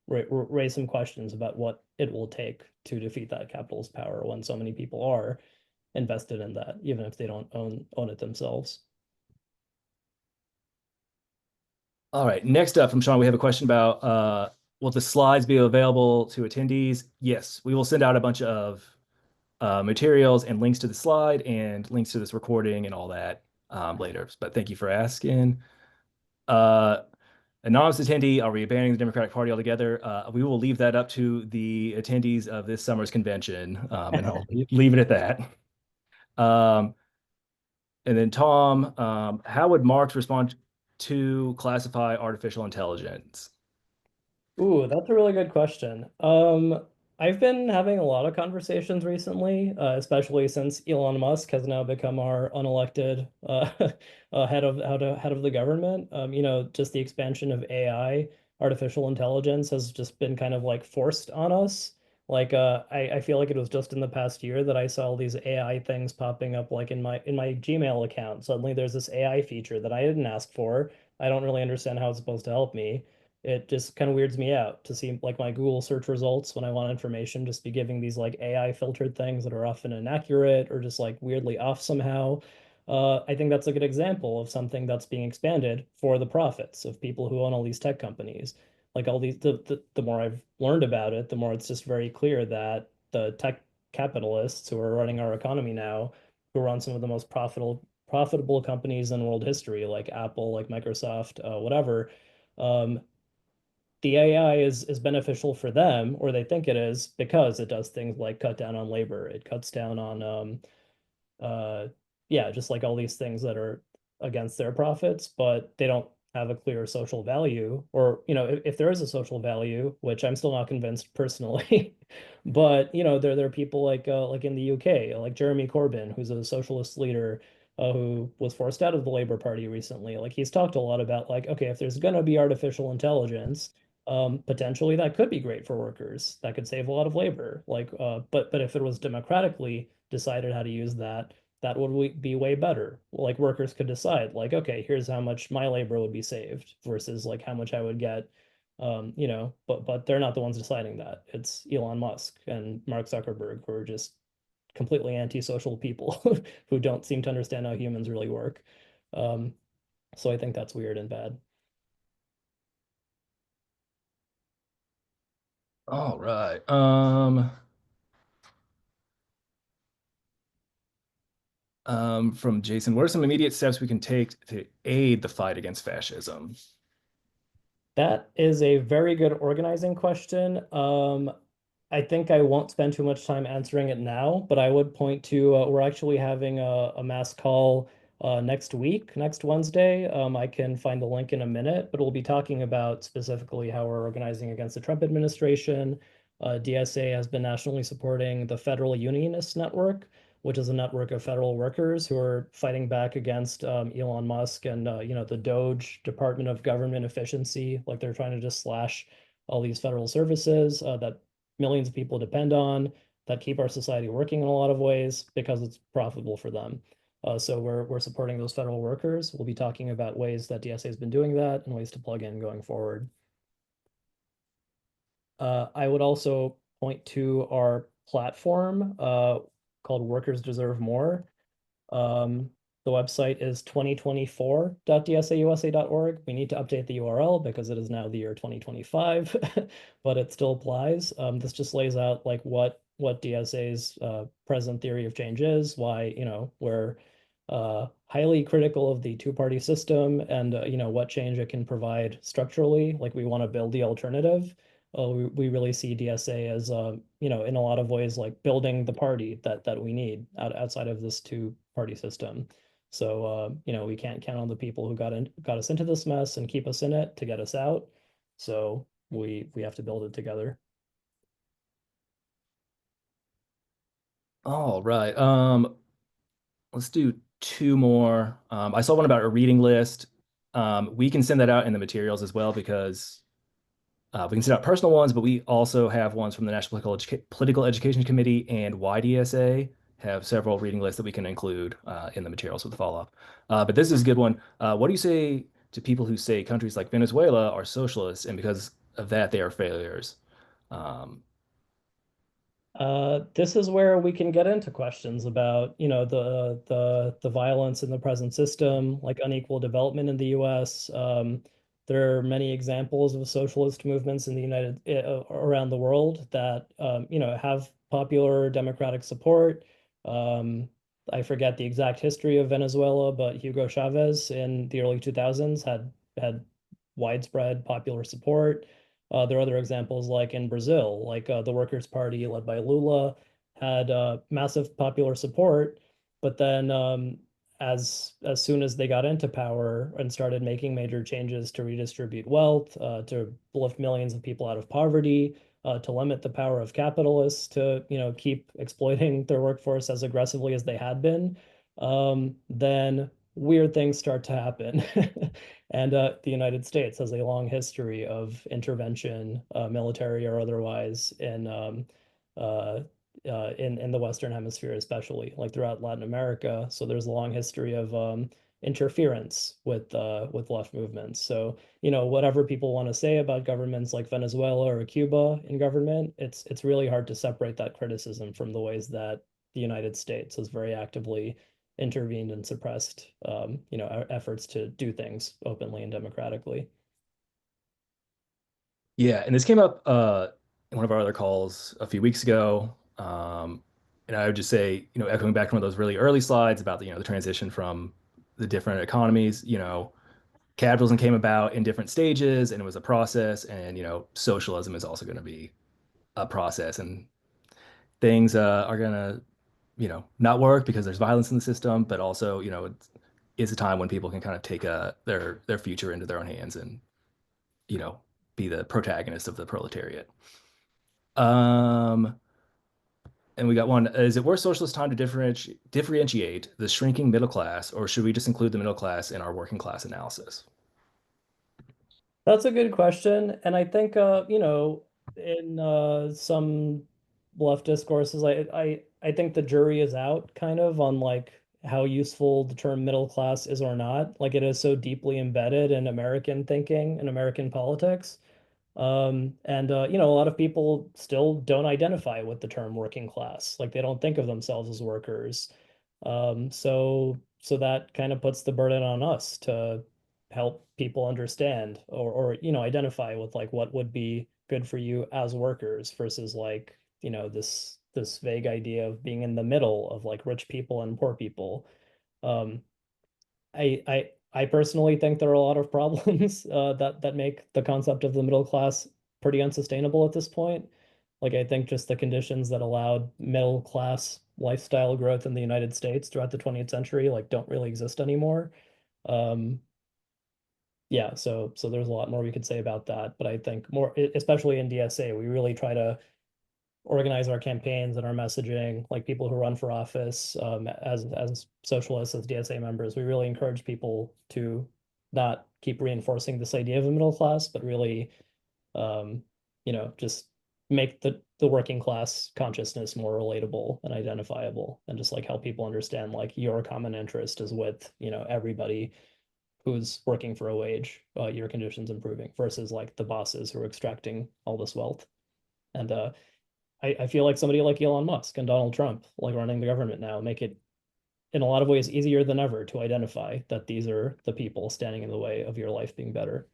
raise some questions about what it will take to defeat that capitalist power when so many people are invested in that, even if they don't own it themselves. All right. Next up from Sean, we have a question about will the slides be available to attendees? Yes, we will send out a bunch of materials and links to the slide and links to this recording and all that later. But thank you for asking. Uh, Anonymous attendee, are we abandoning the Democratic Party altogether? We will leave that up to the attendees of this summer's convention, and I'll leave it at that. Um, and then Tom, how would Marx respond to classify artificial intelligence? Ooh, that's a really good question. I've been having a lot of conversations recently, especially since Elon Musk has now become our unelected head of the government. Just the expansion of AI, artificial intelligence, has just been kind of like forced on us. Like, I feel like it was just in the past year that I saw all these AI things popping up, like in my Gmail account. Suddenly, there's this AI feature that I didn't ask for. I don't really understand how it's supposed to help me. It just kind of weirds me out to see like my Google search results when I want information just be giving these like AI filtered things that are often inaccurate or just like weirdly off somehow. I think that's a good example of something that's being expanded for the profits of people who own all these tech companies. Like all these, the more I've learned about it, the more it's just very clear that the tech capitalists who are running our economy now, who run some of the most profitable companies in world history, like Apple, like Microsoft, whatever, um, the AI is beneficial for them, or they think it is, because it does things like cut down on labor. It cuts down on uh yeah, just like all these things that are against their profits, but they don't have a clear social value. Or, if there is a social value, which I'm still not convinced personally, but there are people like in the UK, like Jeremy Corbyn, who's a socialist leader. Who was forced out of the Labour Party recently. Like he's talked a lot about like, okay, if there's going to be artificial intelligence, potentially that could be great for workers. That could save a lot of labor. Like, but if it was democratically decided how to use that, that would be way better. Like workers could decide, like, okay, here's how much my labor would be saved versus like how much I would get. But they're not the ones deciding that. It's Elon Musk and Mark Zuckerberg who are just completely antisocial people who don't seem to understand how humans really work. Um, so I think that's weird and bad. All right. From Jason, what are some immediate steps we can take to aid the fight against fascism? That is a very good organizing question. I think I won't spend too much time answering it now, but I would point to we're actually having a mass call next week, next Wednesday. I can find the link in a minute, but we'll be talking about specifically how we're organizing against the Trump administration. DSA has been nationally supporting the Federal Unionist Network, which is a network of federal workers who are fighting back against Elon Musk and the Doge Department of Government Efficiency. Like they're trying to just slash all these federal services that millions of people depend on, that keep our society working in a lot of ways because it's profitable for them. So we're supporting those federal workers. We'll be talking about ways that DSA has been doing that and ways to plug in going forward. I would also point to our platform called Workers Deserve More. Um, the website is 2024.dsausa.org. We need to update the URL because it is now the year 2025, but it still applies. This just lays out like what DSA's present theory of change is, why, we're highly critical of the two-party system and, what change it can provide structurally. Like we want to build the alternative. We really see DSA as, in a lot of ways, like building the party that we need outside of this two-party system. We can't count on the people who got us into this mess and keep us in it to get us out. So we have to build it together. All right. Let's do two more. I saw one about a reading list. We can send that out in the materials as well because we can send out personal ones, but we also have ones from the National Political Education Committee and YDSA have several reading lists that we can include in the materials with the follow-up. But this is a good one. What do you say to people who say countries like Venezuela are socialists and because of that they are failures? Um, This is where we can get into questions about, the violence in the present system, like unequal development in the U.S. There are many examples of socialist movements in the around the world that have popular democratic support. Um, I forget the exact history of Venezuela, but Hugo Chavez in the early 2000s had widespread popular support. There are other examples like in Brazil, like the Workers' Party led by Lula had massive popular support, but then as soon as they got into power and started making major changes to redistribute wealth, to lift millions of people out of poverty, to limit the power of capitalists to keep exploiting their workforce as aggressively as they had been, then weird things start to happen. And the United States has a long history of intervention, military or otherwise, uh, in the Western Hemisphere, especially like throughout Latin America. So there's a long history of interference with left movements. So whatever people want to say about governments like Venezuela or Cuba in government, it's really hard to separate that criticism from the ways that the United States has very actively intervened and suppressed, efforts to do things openly and democratically. yeah, and this came up in one of our other calls a few weeks ago. And I would just say, echoing back to one of those really early slides about the transition from the different economies, capitalism came about in different stages and it was a process, and socialism is also going to be a process, and things are going to not work because there's violence in the system, but also it's a time when people can kind of take their future into their own hands and you know be the protagonist of the proletariat. um and we got one. Is it worth socialist time to differentiate the shrinking middle class, or should we just include the middle class in our working class analysis? That's a good question. And I think, in some left discourses, I think the jury is out kind of on like how useful the term middle class is or not. Like it is so deeply embedded in American thinking and American politics. And a lot of people still don't identify with the term working class. Like they don't think of themselves as workers. So that kind of puts the burden on us to help people understand or identify with like what would be good for you as workers versus like, this vague idea of being in the middle of like rich people and poor people. Um, I personally think there are a lot of problems that make the concept of the middle class pretty unsustainable at this point. Like I think just the conditions that allowed middle class lifestyle growth in the United States throughout the 20th century like don't really exist anymore. Um, yeah, so there's a lot more we could say about that, but I think more, especially in DSA, we really try to organize our campaigns and our messaging, like people who run for office, as socialists, as DSA members, we really encourage people to not keep reinforcing this idea of a middle class, but really, um, just make the working class consciousness more relatable and identifiable, and just like help people understand like your common interest is with everybody who's working for a wage, your conditions improving versus like the bosses who are extracting all this wealth. And I feel like somebody like Elon Musk and Donald Trump, like running the government now, make it in a lot of ways easier than ever to identify that these are the people standing in the way of your life being better.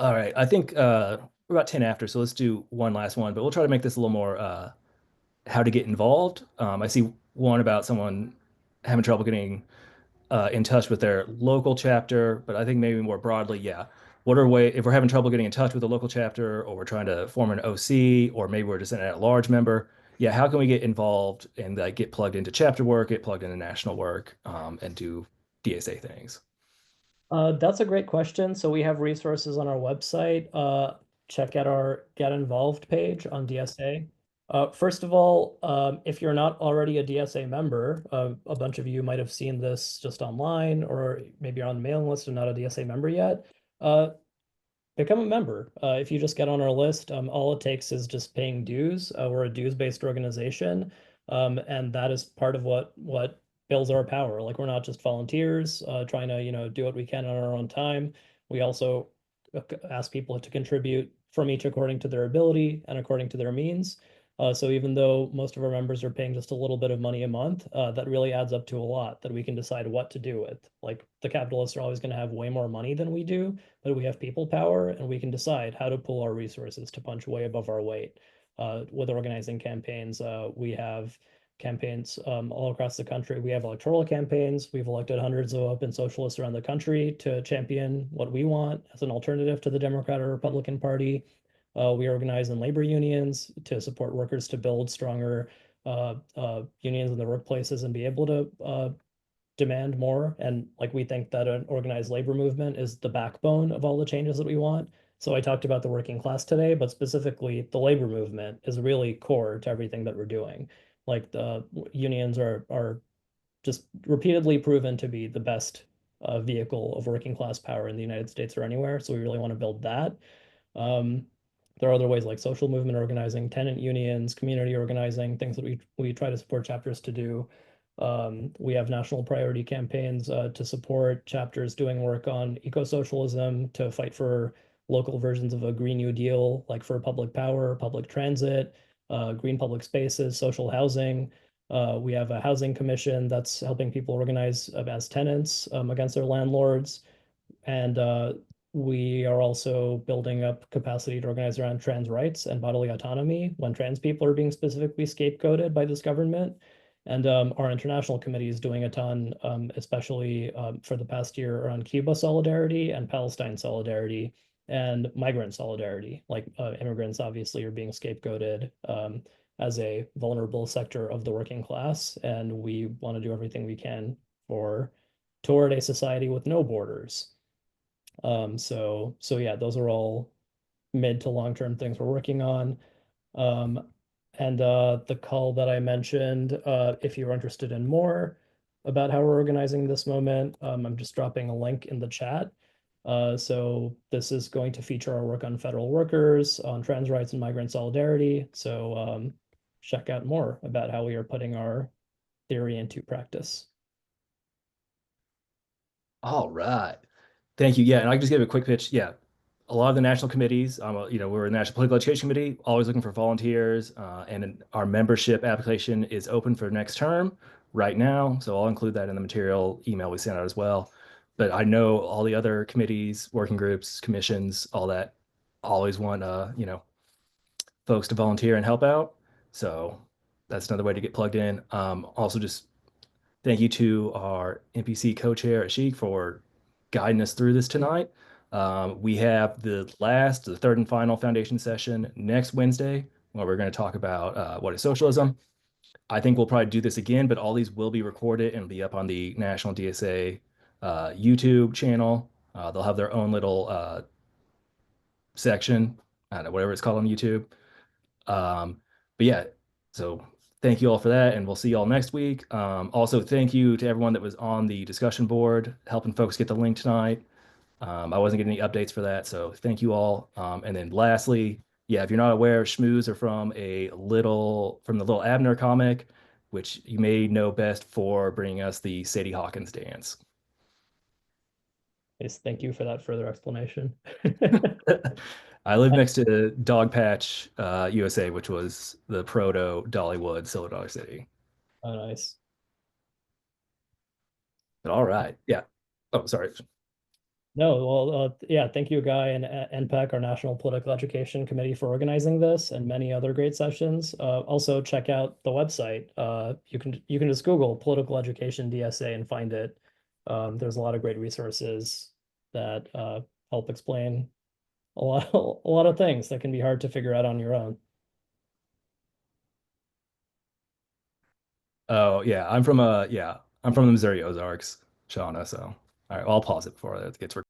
All right, I think we're about 10 after, so let's do one last one, but we'll try to make this a little more how to get involved. I see one about someone having trouble getting in touch with their local chapter, but I think maybe more broadly, yeah. What are way if we're having trouble getting in touch with the local chapter, or we're trying to form an OC, or maybe we're just an at-large member? yeah, how can we get involved and like get plugged into chapter work, get plugged into national work, and do DSA things? That's a great question. So we have resources on our website. Check out our Get Involved page on DSA. First of all, if you're not already a DSA member, a bunch of you might have seen this just online, or maybe you're on the mailing list and not a DSA member yet. Uh, Become a member. If you just get on our list, all it takes is just paying dues. We're a dues-based organization, and that is part of what builds our power. Like we're not just volunteers trying to do what we can on our own time. We also ask people to contribute from each according to their ability and according to their means. So even though most of our members are paying just a little bit of money a month, that really adds up to a lot that we can decide what to do with. Like the capitalists are always going to have way more money than we do, but we have people power and we can decide how to pull our resources to punch way above our weight. With organizing campaigns, we have campaigns all across the country. We have electoral campaigns. We've elected hundreds of open socialists around the country to champion what we want as an alternative to the Democrat or Republican Party. We organize in labor unions to support workers to build stronger unions in the workplaces and be able to demand more. And like we think that an organized labor movement is the backbone of all the changes that we want. So I talked about the working class today, but specifically the labor movement is really core to everything that we're doing. Like the unions are just repeatedly proven to be the best vehicle of working class power in the United States or anywhere. So we really want to build that. Um, there are other ways like social movement organizing, tenant unions, community organizing, things that we try to support chapters to do. We have national priority campaigns to support chapters doing work on eco-socialism, to fight for local versions of a Green New Deal, like for public power, public transit, green public spaces, social housing. We have a housing commission that's helping people organize as tenants against their landlords. And we are also building up capacity to organize around trans rights and bodily autonomy when trans people are being specifically scapegoated by this government. And our international committee is doing a ton, especially for the past year around Cuba solidarity and Palestine solidarity and migrant solidarity. Like immigrants obviously are being scapegoated as a vulnerable sector of the working class. And we want to do everything we can for toward a society with no borders. So yeah, those are all mid to long term things we're working on. Um, and the call that I mentioned, if you're interested in more about how we're organizing this moment, I'm just dropping a link in the chat. So this is going to feature our work on federal workers, on trans rights and migrant solidarity. So check out more about how we are putting our theory into practice. All right. Thank you. Yeah, and I can just give a quick pitch. Yeah, a lot of the national committees, we're a national political education committee, always looking for volunteers, and our membership application is open for next term right now. So I'll include that in the material email we sent out as well. But I know all the other committees, working groups, commissions, all that, always want folks to volunteer and help out. So that's another way to get plugged in. Also, just thank you to our NPC co-chair Ashik for guiding us through this tonight. We have the third and final foundation session next Wednesday, where we're going to talk about what is socialism. I think we'll probably do this again, but all these will be recorded and be up on the National DSA YouTube channel. They'll have their own little section, I don't know, whatever it's called on YouTube. But yeah, so thank you all for that, and we'll see you all next week. Also, thank you to everyone that was on the discussion board, helping folks get the link tonight. I wasn't getting any updates for that, so thank you all. And then lastly, yeah, if you're not aware, Schmooze are from the little Abner comic, which you may know best for bringing us the Sadie Hawkins dance. Yes, thank you for that further explanation. I live next to Dog Patch, USA, which was the proto Dollywood, Silver Dollar City. Oh, nice. But all right. Yeah. Oh, sorry. No, well, yeah, thank you, Guy, and NPEC, our National Political Education Committee, for organizing this and many other great sessions. Also, check out the website. You can just Google Political Education DSA and find it. There's a lot of great resources that help explain a lot of things that can be hard to figure out on your own. Oh yeah, I'm from the Missouri Ozarks, Shauna. So all right, well, I'll pause it before that gets